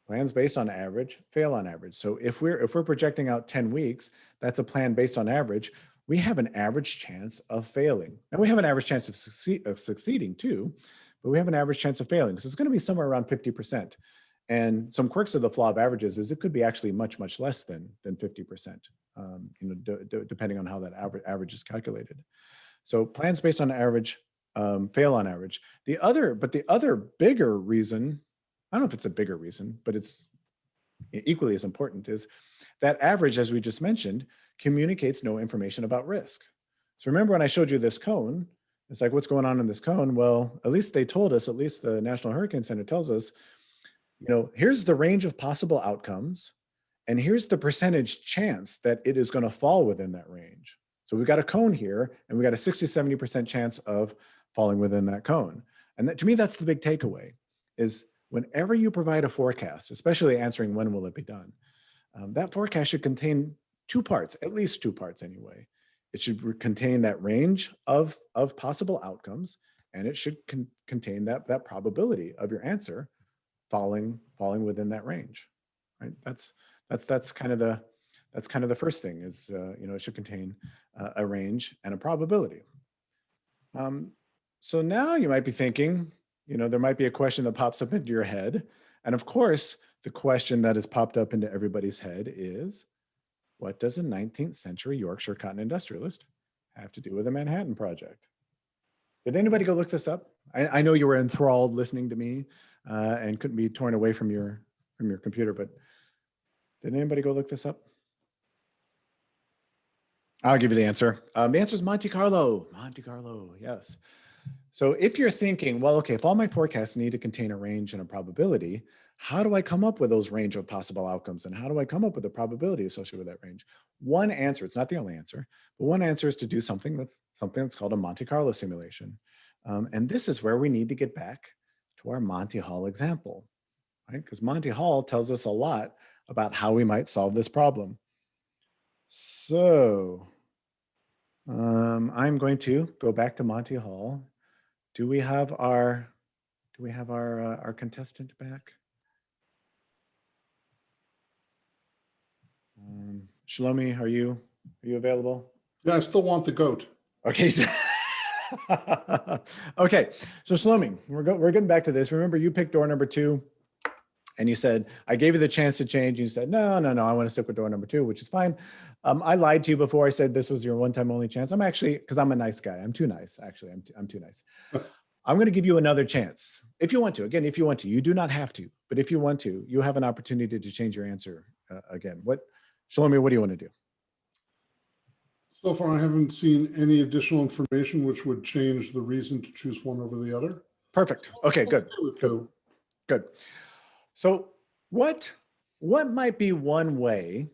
Plans based on average fail on average. So if we're projecting out 10 weeks, that's a plan based on average. We have an average chance of failing. Now we have an average chance of succeeding too, but we have an average chance of failing. So it's going to be somewhere around 50%. And some quirks of the flaw of averages is it could be actually much, much less than 50%, depending on how that average is calculated. So plans based on average fail on average. The other bigger reason, I don't know if it's a bigger reason, but it's equally as important, is that average, as we just mentioned, communicates no information about risk. So remember when I showed you this cone, it's like, what's going on in this cone? Well, at least they told us, at least the National Hurricane Center tells us, here's the range of possible outcomes, and here's the percentage chance that it is going to fall within that range. So we've got a cone here, and we got a 60-70% chance of falling within that cone. And that, to me, that's the big takeaway, is whenever you provide a forecast, especially answering when will it be done, that forecast should contain two parts, at least two parts anyway. It should contain that range of possible outcomes, and it should contain that probability of your answer falling within that range. Right? That's kind of the first thing is it should contain a range and a probability. So now you might be thinking, there might be a question that pops up into your head. And of course, the question that has popped up into everybody's head is, what does a 19th century Yorkshire cotton industrialist have to do with the Manhattan Project? Did anybody go look this up? I know you were enthralled listening to me and couldn't be torn away from your computer, but did anybody go look this up? I'll give you the answer. The answer is Monte Carlo. Monte Carlo, yes. So if you're thinking, well, okay, if all my forecasts need to contain a range and a probability, how do I come up with those range of possible outcomes? And how do I come up with a probability associated with that range? One answer, it's not the only answer, but one answer is to do something that's called a Monte Carlo simulation. And this is where we need to get back to our Monty Hall example, right? Because Monty Hall tells us a lot about how we might solve this problem. So I'm going to go back to Monty Hall. Do we have our contestant back? Shlomi, are you available? Yeah, I still want the goat. Okay. Okay. So Shlomi, we're getting back to this. Remember, you picked door number 2, and you said I gave you the chance to change. You said no, I want to stick with door number 2, which is fine. I lied to you before. I said this was your one-time only chance. I'm actually, because I'm a nice guy. I'm too nice. Actually, I'm too nice. I'm going to give you another chance if you want to. Again, if you want to, you do not have to, but if you want to, you have an opportunity to change your answer again. Shlomi, what do you want to do? So far, I haven't seen any additional information which would change the reason to choose one over the other. Perfect. Okay, good. Good. So what might be one way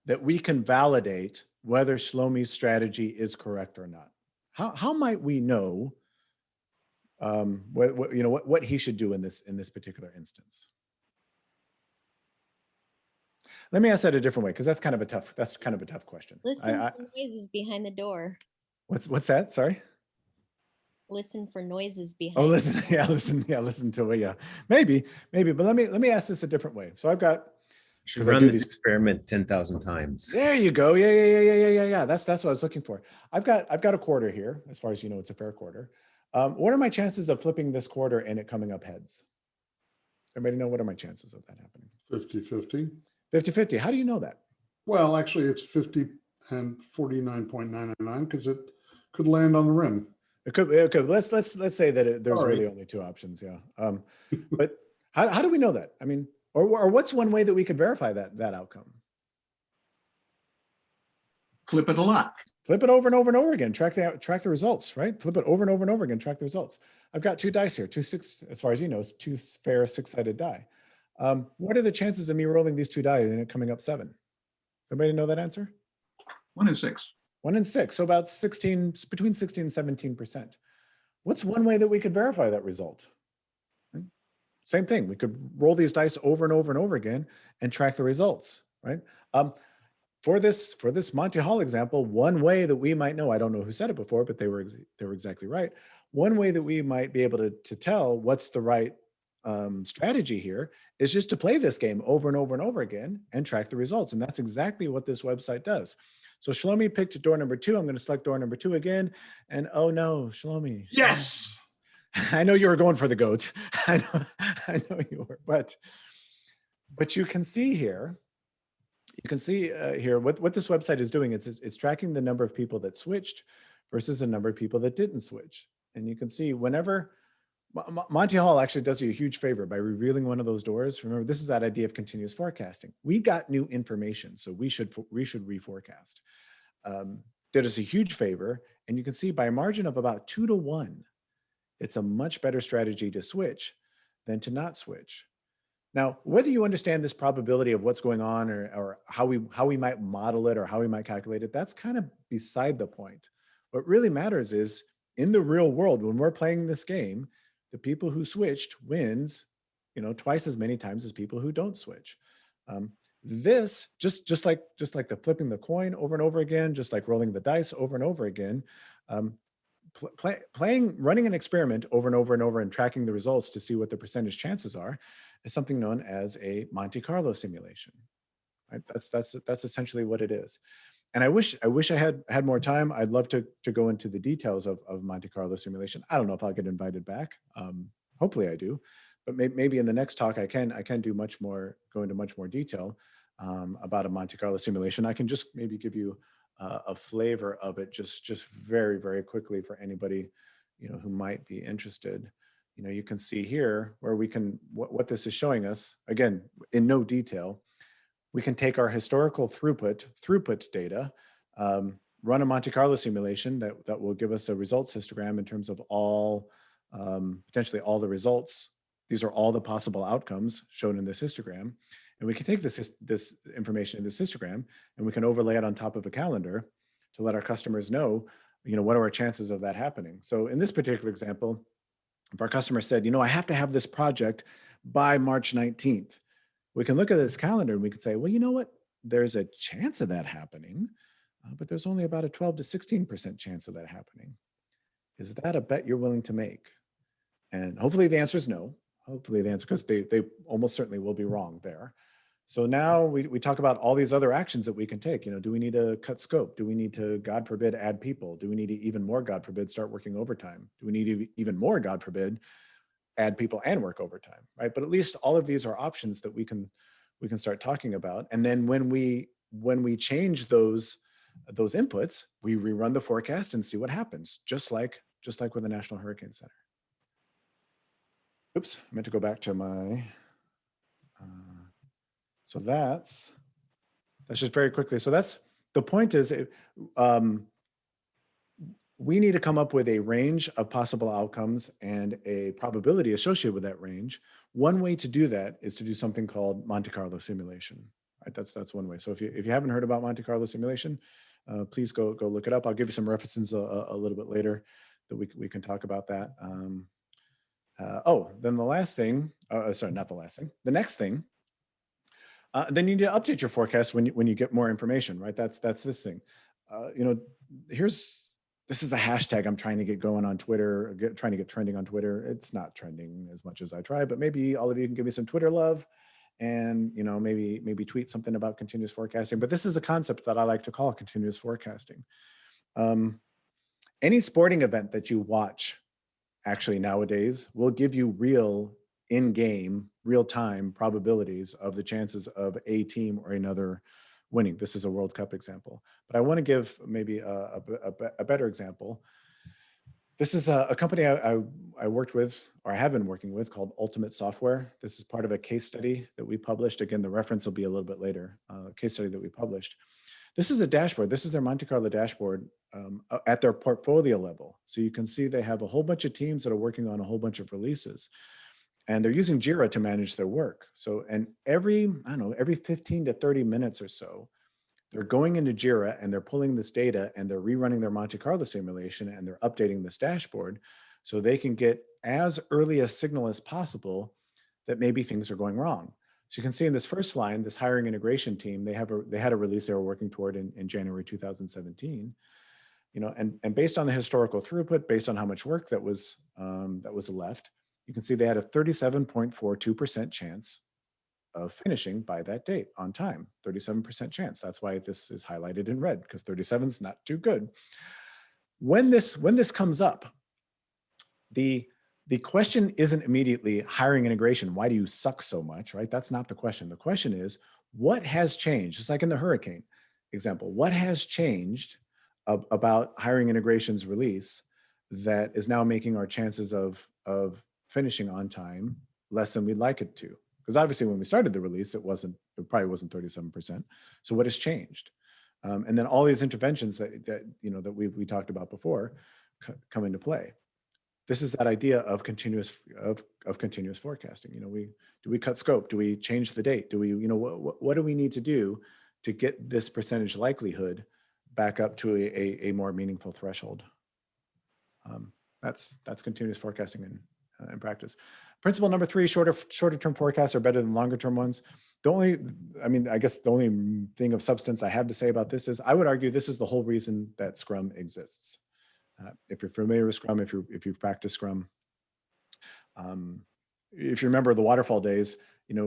that we can validate whether Shlomi's strategy is correct or not? How might we know what he should do in this particular instance? Let me ask that a different way, because that's kind of a tough question. Listen for noises behind the door. What's that? Sorry. Listen for noises behind. Oh, listen. Yeah, listen to it. Yeah, maybe. But let me ask this a different way. So I've got. You should run this experiment 10,000 times. There you go. Yeah. That's what I was looking for. I've got a quarter here. As far as you know, it's a fair quarter. What are my chances of flipping this quarter and it coming up heads? Everybody know what are my chances of that happening? 50-50. 50-50. How do you know that? Well, actually, it's 50 and 49.999 because it could land on the rim. It could. Let's say that there's really only two options. Yeah. But how do we know that? I mean, or what's one way that we could verify that outcome? Flip it a lot. Flip it over and over and over again. Track the results, right? Flip it over and over and over again. Track the results. I've got 2 dice here, 2 6, as far as you know, it's 2 fair 6-sided die. What are the chances of me rolling these 2 die and it coming up 7? Everybody know that answer? 1 in 6. 1 in 6, so about 16, between 16 and 17%. What's one way that we could verify that result? Right? Same thing. We could roll these dice over and over and over again and track the results, right? For this Monte Hall example, one way that we might know, I don't know who said it before, but they were exactly right. One way that we might be able to tell what's the right strategy here is just to play this game over and over and over again and track the results. And that's exactly what this website does. So Shlomi picked door number 2. I'm going to select door number 2 again. And oh no, Shlomi. Yes. I know you were going for the goat. I know you were, but you can see here, what this website is doing. It's tracking the number of people that switched versus the number of people that didn't switch. And you can see whenever Monte Hall actually does you a huge favor by revealing one of those doors. Remember, this is that idea of continuous forecasting. We got new information, so we should reforecast. Did us a huge favor, and you can see by a margin of about 2 to 1, it's a much better strategy to switch than to not switch. Now, whether you understand this probability of what's going on or how we might model it or how we might calculate it, that's kind of beside the point. What really matters is in the real world, when we're playing this game, the people who switched wins, twice as many times as people who don't switch. This just like the flipping the coin over and over again, just like rolling the dice over and over again, running an experiment over and over and over and tracking the results to see what the percentage chances are is something known as a Monte Carlo simulation. Right? That's essentially what it is. And I wish I had more time. I'd love to go into the details of Monte Carlo simulation. I don't know if I'll get invited back. Hopefully I do, but maybe in the next talk I can do go into much more detail about a Monte Carlo simulation. I can just maybe give you a flavor of it just very, very quickly for anybody who might be interested. You can see here where we can what this is showing us, again, in no detail. We can take our historical throughput data, run a Monte Carlo simulation that will give us a results histogram in terms of potentially all the results. These are all the possible outcomes shown in this histogram. And we can take this information in this histogram and we can overlay it on top of a calendar to let our customers know, what are our chances of that happening. So in this particular example, if our customer said, I have to have this project by March 19th, we can look at this calendar and we can say, well, you know what? There's a chance of that happening, but there's only about a 12 to 16% chance of that happening. Is that a bet you're willing to make? And hopefully the answer is no. Hopefully the answer, because they almost certainly will be wrong there. So now we talk about all these other actions that we can take. Do we need to cut scope? Do we need to, God forbid, add people? Do we need to even more, God forbid, start working overtime? Do we need to even more, God forbid, add people and work overtime, right? But at least all of these are options that we can start talking about. And then when we change those inputs, we rerun the forecast and see what happens, just like with the National Hurricane Center. Oops, I meant to go back to my, so that's just very quickly. So that's, the point is, we need to come up with a range of possible outcomes and a probability associated with that range. One way to do that is to do something called Monte Carlo simulation. Right? That's one way. So if you haven't heard about Monte Carlo simulation, please go look it up. I'll give you some references a little bit later that we can talk about that. Then the last thing, sorry, not the last thing. The next thing, then you need to update your forecast when you get more information, right? That's this thing. This is the hashtag I'm trying to get going on Twitter, trying to get trending on Twitter. It's not trending as much as I try, but maybe all of you can give me some Twitter love and, maybe tweet something about continuous forecasting. But this is a concept that I like to call continuous forecasting. Any sporting event that you watch actually nowadays will give you real in-game, real-time probabilities of the chances of a team or another winning. This is a World Cup example, but I want to give maybe a better example. This is a company I worked with, or I have been working with, called Ultimate Software. This is part of a case study that we published. Again, the reference will be a little bit later, a case study that we published. This is a dashboard. This is their Monte Carlo dashboard at their portfolio level. So you can see they have a whole bunch of teams that are working on a whole bunch of releases. And they're using Jira to manage their work. So, and every 15 to 30 minutes or so, they're going into Jira and they're pulling this data and they're rerunning their Monte Carlo simulation and they're updating this dashboard so they can get as early a signal as possible that maybe things are going wrong. So you can see in this first line, this hiring integration team, they had a release they were working toward in January 2017. And based on the historical throughput, based on how much work that was left, you can see they had a 37.42% chance of finishing by that date on time. 37% chance. That's why this is highlighted in red, because 37 is not too good. When this comes up, the question isn't immediately hiring integration. Why do you suck so much, right? That's not the question. The question is, what has changed? Just like in the hurricane example, what has changed about hiring integration's release that is now making our chances of finishing on time less than we'd like it to? Because obviously when we started the release, it probably wasn't 37%. So what has changed? And then all these interventions that we talked about before come into play. This is that idea of continuous forecasting. Do we cut scope? Do we change the date? Do we, what do we need to do to get this percentage likelihood back up to a more meaningful threshold? That's continuous forecasting in practice. Principle number 3: shorter term forecasts are better than longer term ones. I guess the only thing of substance I have to say about this is I would argue this is the whole reason that Scrum exists. If you're familiar with Scrum, if you've practiced Scrum, if you remember the waterfall days,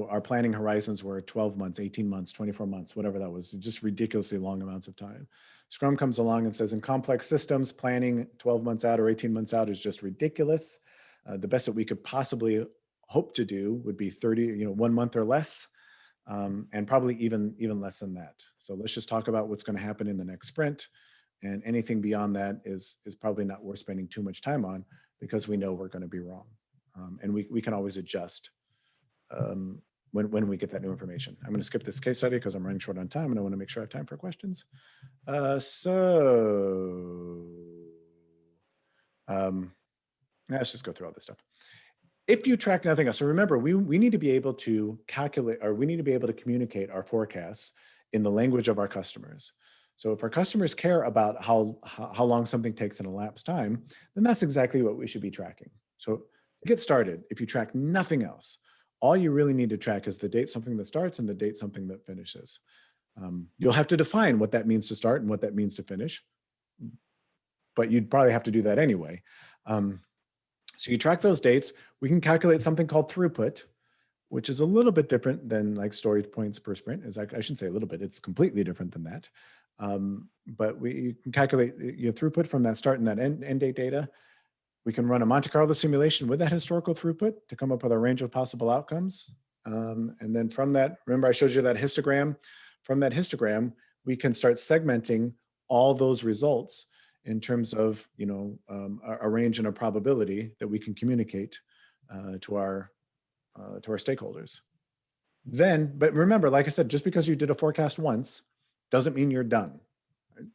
our planning horizons were 12 months, 18 months, 24 months, whatever that was, just ridiculously long amounts of time. Scrum comes along and says in complex systems, planning 12 months out or 18 months out is just ridiculous. The best that we could possibly hope to do would be 1 month or less, and probably even less than that. So let's just talk about what's going to happen in the next sprint. And anything beyond that is probably not worth spending too much time on, because we know we're going to be wrong. And we can always adjust when we get that new information. I'm going to skip this case study because I'm running short on time and I want to make sure I have time for questions. Let's just go through all this stuff. If you track nothing else, so remember, we need to be able to calculate, or we need to be able to communicate our forecasts in the language of our customers. So if our customers care about how long something takes in elapsed time, then that's exactly what we should be tracking. So to get started, if you track nothing else, all you really need to track is the date something that starts and the date something that finishes. You'll have to define what that means to start and what that means to finish, but you'd probably have to do that anyway. So you track those dates. We can calculate something called throughput, which is a little bit different than like story points per sprint. I shouldn't say a little bit, it's completely different than that. But you can calculate your throughput from that start and that end date data. We can run a Monte Carlo simulation with that historical throughput to come up with a range of possible outcomes. And then from that, remember I showed you that histogram. From that histogram, we can start segmenting all those results in terms of a range and a probability that we can communicate to our stakeholders. But remember, like I said, just because you did a forecast once doesn't mean you're done. Right?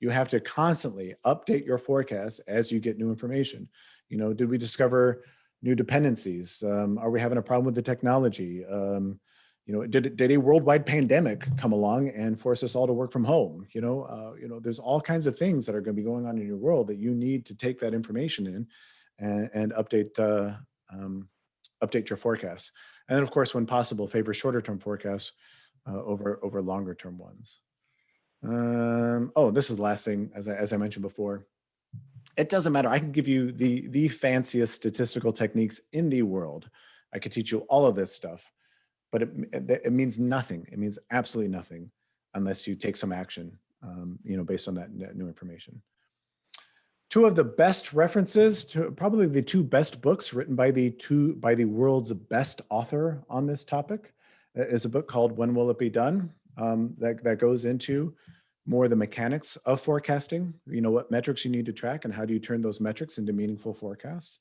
You have to constantly update your forecast as you get new information. Did we discover new dependencies? Are we having a problem with the technology? Did a worldwide pandemic come along and force us all to work from home? There's all kinds of things that are going to be going on in your world that you need to take that information in and update your forecasts. And then, of course, when possible, favor shorter term forecasts over longer term ones. This is the last thing, as I mentioned before. It doesn't matter. I can give you the fanciest statistical techniques in the world. I could teach you all of this stuff. But it means nothing. It means absolutely nothing unless you take some action, based on that new information. Two of the best references, probably the two best books written by the world's best author on this topic, is a book called When Will It Be Done? That goes into more the mechanics of forecasting. What metrics you need to track and how do you turn those metrics into meaningful forecasts.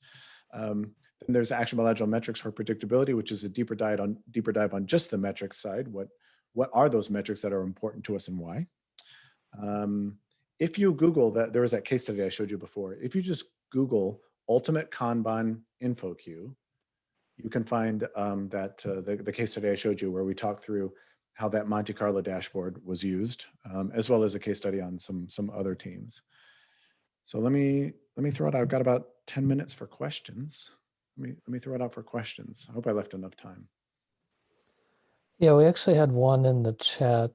Then there's actionable agile metrics for predictability, which is a deeper dive on just the metrics side. What are those metrics that are important to us and why? If you Google that, there was that case study I showed you before. If you just Google Ultimate Kanban Info Queue, you can find the case study I showed you where we talked through how that Monte Carlo dashboard was used, as well as a case study on some other teams. So let me throw it out. I've got about 10 minutes for questions. Let me throw it out for questions. I hope I left enough time. Yeah, we actually had one in the chat.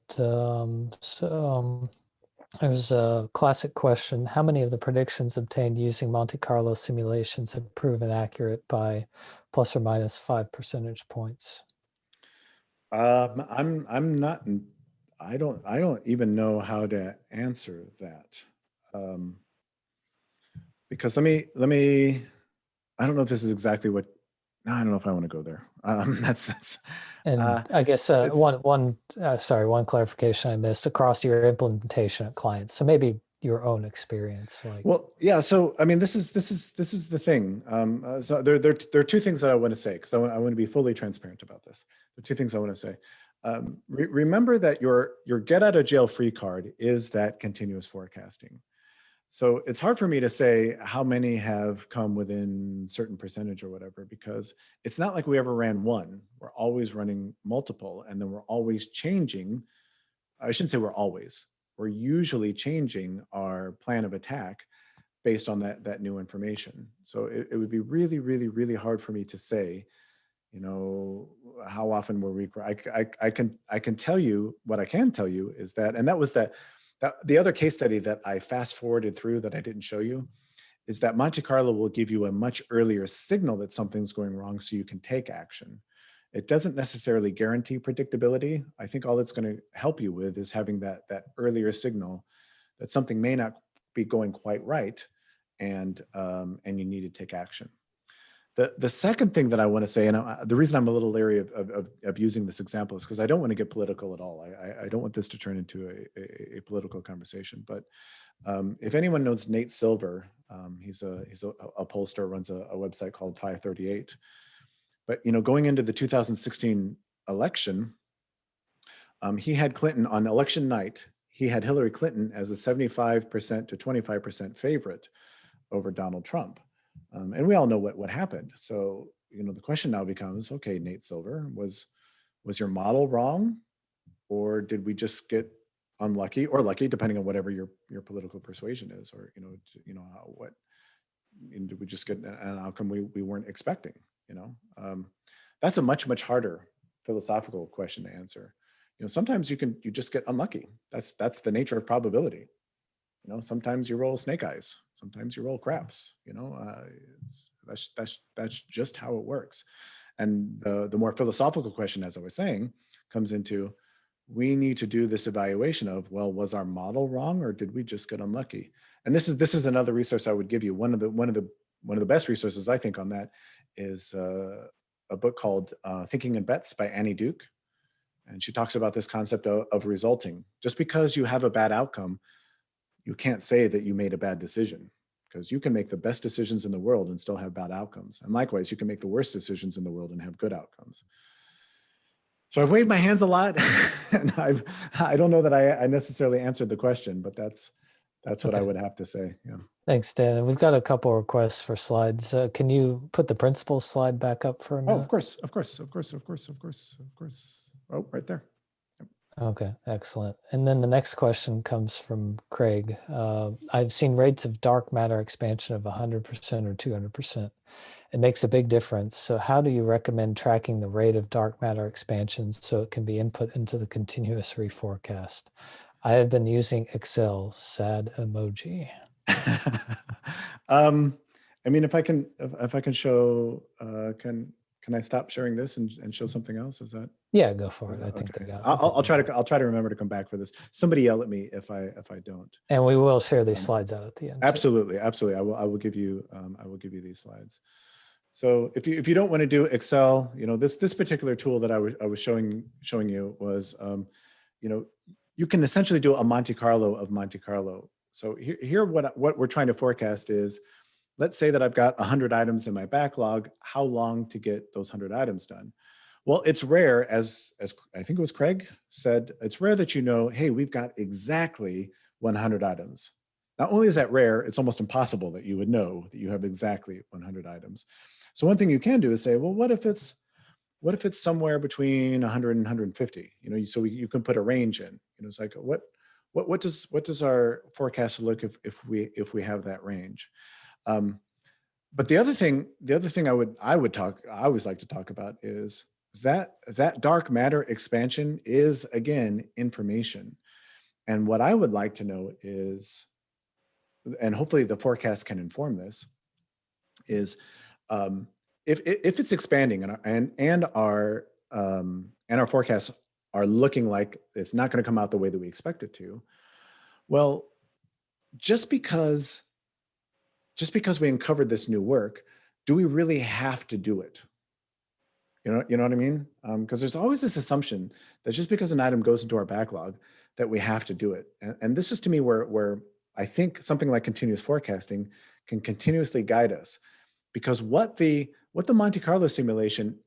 There's a classic question. How many of the predictions obtained using Monte Carlo simulations have proven accurate by plus or minus 5 percentage points? I'm not, I don't even know how to answer that. Because let me, I don't know if this is exactly what, no, I don't know if I want to go there. That's And I guess one clarification I missed across your implementation at clients. So maybe your own experience. Like, well, yeah. So I mean, this is the thing. So there are two things that I want to say because I want to be fully transparent about this. There are two things I want to say. Remember that your get out of jail free card is that continuous forecasting. So it's hard for me to say how many have come within certain percentage or whatever, because it's not like we ever ran one. We're always running multiple, and then we're always changing. I shouldn't say we're usually changing our plan of attack based on that new information. So it would be really, really, really hard for me to say, you know, how often we're I can tell you what I can tell you is that, and that was the other case study that I fast forwarded through that I didn't show you, is that Monte Carlo will give you a much earlier signal that something's going wrong so you can take action. It doesn't necessarily guarantee predictability. I think all it's going to help you with is having that earlier signal that something may not be going quite right, and you need to take action. The second thing that I want to say, and the reason I'm a little leery of using this example is because I don't want to get political at all. I don't want this to turn into a political conversation. But if anyone knows Nate Silver, he's a pollster, runs a website called 538. But you know, going into the 2016 election, he had Clinton on election night. He had Hillary Clinton as a 75% to 25% favorite over Donald Trump. And we all know what happened. So, you know, the question now becomes, okay, Nate Silver, was your model wrong? Or did we just get unlucky or lucky, depending on whatever your political persuasion is, or, did we just get an outcome we weren't expecting? That's a much harder philosophical question to answer. Sometimes you just get unlucky. That's the nature of probability. Sometimes you roll snake eyes, sometimes you roll craps. That's just how it works. And the more philosophical question, as I was saying, comes into, we need to do this evaluation of, well, was our model wrong, or did we just get unlucky? And this is another resource I would give you. One of the best resources I think on that is a book called Thinking in Bets by Annie Duke. And she talks about this concept of resulting. Just because you have a bad outcome, you can't say that you made a bad decision, because you can make the best decisions in the world and still have bad outcomes. And likewise, you can make the worst decisions in the world and have good outcomes. So I've waved my hands a lot, and I don't know that I necessarily answered the question, but that's what I would have to say. Yeah. Thanks, Dan. We've got a couple requests for slides. Can you put the principal slide back up for a minute? Oh, of course. Oh, right there. Okay, excellent. And then the next question comes from Craig. I've seen rates of dark matter expansion of 100% or 200%. It makes a big difference. So how do you recommend tracking the rate of dark matter expansion so it can be input into the continuous reforecast? I have been using Excel, sad emoji. I mean, if I can show, can I stop sharing this and show something else? Is that? Yeah, go for it. I think they got it. I'll try to remember to come back for this. Somebody yell at me if I don't. And we will share these slides out at the end. Absolutely. I will give you these slides. So if you don't want to do Excel, this particular tool that I was showing you was, you can essentially do a Monte Carlo of Monte Carlo. So here what we're trying to forecast is, let's say that I've got 100 items in my backlog, how long to get those 100 items done? Well, it's rare, as I think it was Craig said, it's rare that hey, we've got exactly 100 items. Not only is that rare, it's almost impossible that you would know that you have exactly 100 items. So one thing you can do is say, well, what if it's somewhere between 100 and 150? You know, so you can put a range in. You know, it's like what does our forecast look if we have that range? But the other thing I always like to talk about is that dark matter expansion is, again, information. And what I would like to know is, and hopefully the forecast can inform this, is if it's expanding and our forecasts are looking like it's not going to come out the way that we expect it to, well, just because we uncovered this new work, do we really have to do it? You know what I mean? Because there's always this assumption that just because an item goes into our backlog, that we have to do it. And this is, to me, where I think something like continuous forecasting can continuously guide us. Because what the Monte Carlo simulation,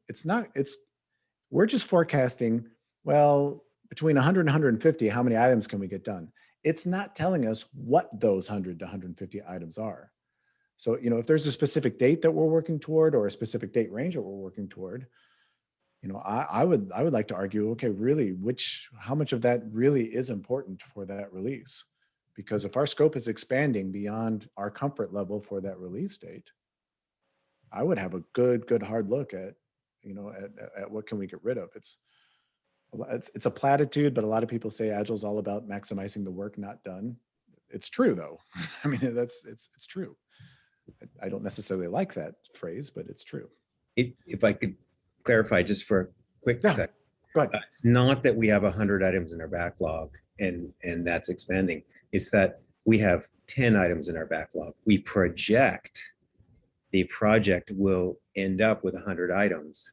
we're just forecasting, well, between 100 and 150, how many items can we get done? It's not telling us what those 100 to 150 items are. So, you know, if there's a specific date that we're working toward, or a specific date range that we're working toward, you know, I would like to argue, okay, really, how much of that really is important for that release? Because if our scope is expanding beyond our comfort level for that release date, I would have a good hard look at, you know, at what can we get rid of. It's a platitude, but a lot of people say Agile is all about maximizing the work not done. It's true, though. I mean, it's true. I don't necessarily like that phrase, but it's true. If I could clarify just for a quick sec. Go ahead. It's not that we have 100 items in our backlog and that's expanding. It's that we have 10 items in our backlog. We project the project will end up with 100 items,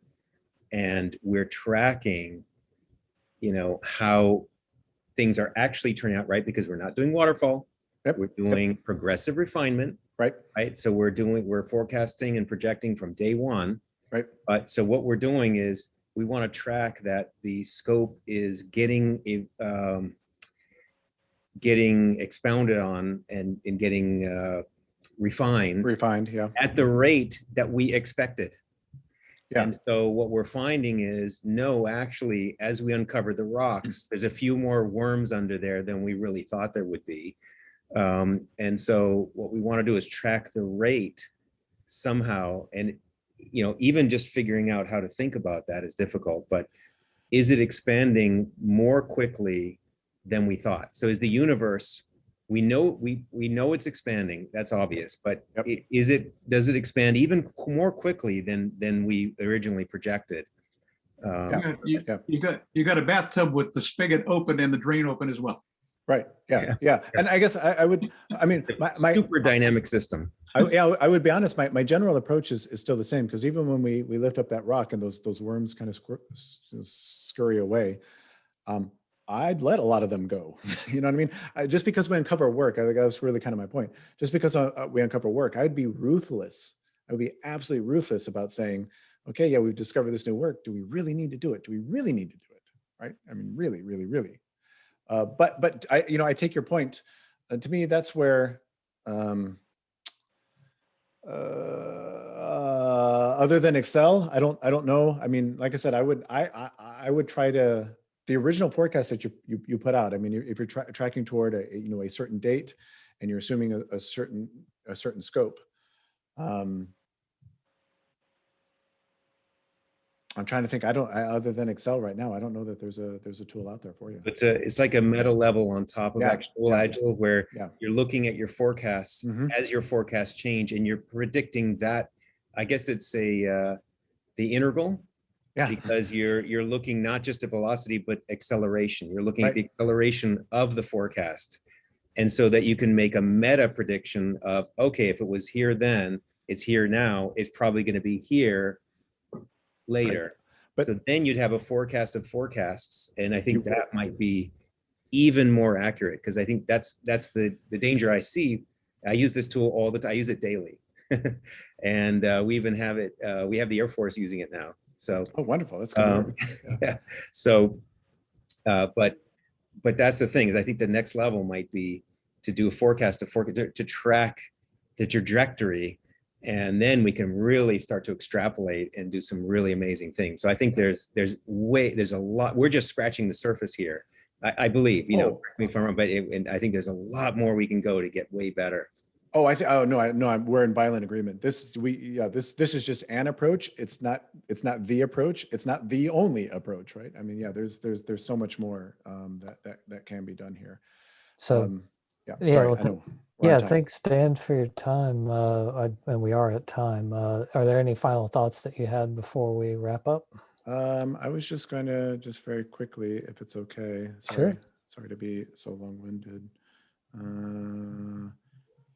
and we're tracking, you know, how things are actually turning out, right? Because we're not doing waterfall. Yep. We're doing progressive refinement. Right. So we're forecasting and projecting from day one. Right. But so what we're doing is we want to track that the scope is getting expounded on and getting refined. Yeah. At the rate that we expected. Yeah. And so what we're finding is, no, actually, as we uncover the rocks, there's a few more worms under there than we really thought there would be. And so what we want to do is track the rate somehow. And, you know, even just figuring out how to think about that is difficult, but is it expanding more quickly than we thought? So is the universe, we know it's expanding, that's obvious, but does it expand even more quickly than we originally projected? You got a bathtub with the spigot open and the drain open as well. Right. Yeah. And I guess I mean, my super dynamic system. I would be honest. My general approach is still the same, because even when we lift up that rock and those worms kind of scurry away, I'd let a lot of them go. You know what I mean? Just because we uncover work, I think that's really kind of my point. Just because we uncover work, I'd be ruthless. I would be absolutely ruthless about saying, okay, yeah, we've discovered this new work. Do we really need to do it? Do we really need to do it? Right? I mean, really, really, really. But I take your point. To me, that's where, other than Excel, I don't know. I mean, like I said, I would try to, the original forecast that you put out. I mean, if you're tracking toward a certain date, and you're assuming a certain scope. I'm trying to think. Other than Excel right now, I don't know that there's a tool out there for you. It's like a meta level on top of actual Agile, where you're looking at your forecasts as your forecasts change, and you're predicting that. I guess it's the integral. Yeah. Because you're looking not just at velocity, but acceleration. You're looking at the acceleration of the forecast. And so that you can make a meta prediction of, okay, if it was here then, it's here now, it's probably going to be here later. But so then you'd have a forecast of forecasts. And I think that might be even more accurate, because I think that's the danger I see. I use this tool all the time. I use it daily. And we even have it, we have the Air Force using it now. So, oh, wonderful. That's good. So, but that's the thing, is I think the next level might be, to do a forecast to track the trajectory, and then we can really start to extrapolate and do some really amazing things. So I think there's a lot. We're just scratching the surface here. I believe, you know, correct me if I'm wrong, but and I think there's a lot more we can go to get way better. Oh, we're in violent agreement. This is just an approach. It's not the approach. It's not the only approach, right? I mean, yeah, there's so much more that can be done here. So Sorry, I know. Thanks, Dan, for your time. And we are at time. Are there any final thoughts that you had before we wrap up? I was just going to very quickly, if it's okay. Sure. Sorry to be so long-winded.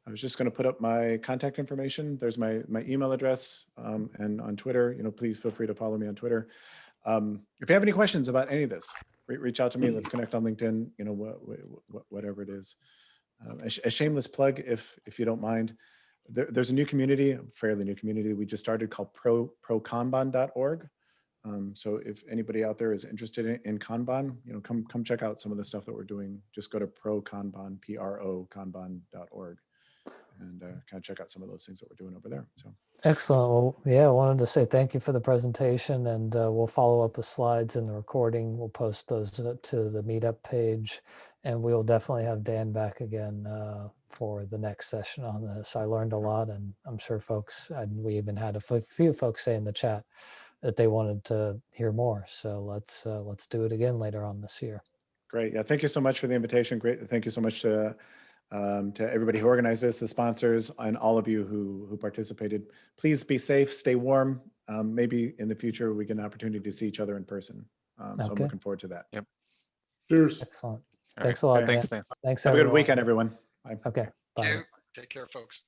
I was just going to put up my contact information. There's my email address, and on Twitter, you know, please feel free to follow me on Twitter. If you have any questions about any of this, reach out to me. Let's connect on LinkedIn. You know, whatever it is. A shameless plug, if you don't mind. There's a new community, a fairly new community we just started called prokanban.org. So if anybody out there is interested in Kanban, you know, come check out some of the stuff that we're doing. Just go to prokanban, Kanban.org, and kind of check out some of those things that we're doing over there. So excellent. Well, yeah, I wanted to say thank you for the presentation, and we'll follow up with slides in the recording. We'll post those to the meetup page, and we'll definitely have Dan back again for the next session on this. I learned a lot, and I'm sure folks, and we even had a few folks say in the chat that they wanted to hear more. So let's do it again later on this year. Great. Yeah. Thank you so much for the invitation. Great. Thank you so much to everybody who organized this, the sponsors, and all of you who participated. Please be safe, stay warm. Maybe in the future we get an opportunity to see each other in person. So I'm looking forward to that. Yep. Cheers. Excellent. Thanks a lot, Dan. Thanks, Dan. Thanks, Have everyone. a good weekend, everyone. Bye. Okay. Bye. Take care, folks.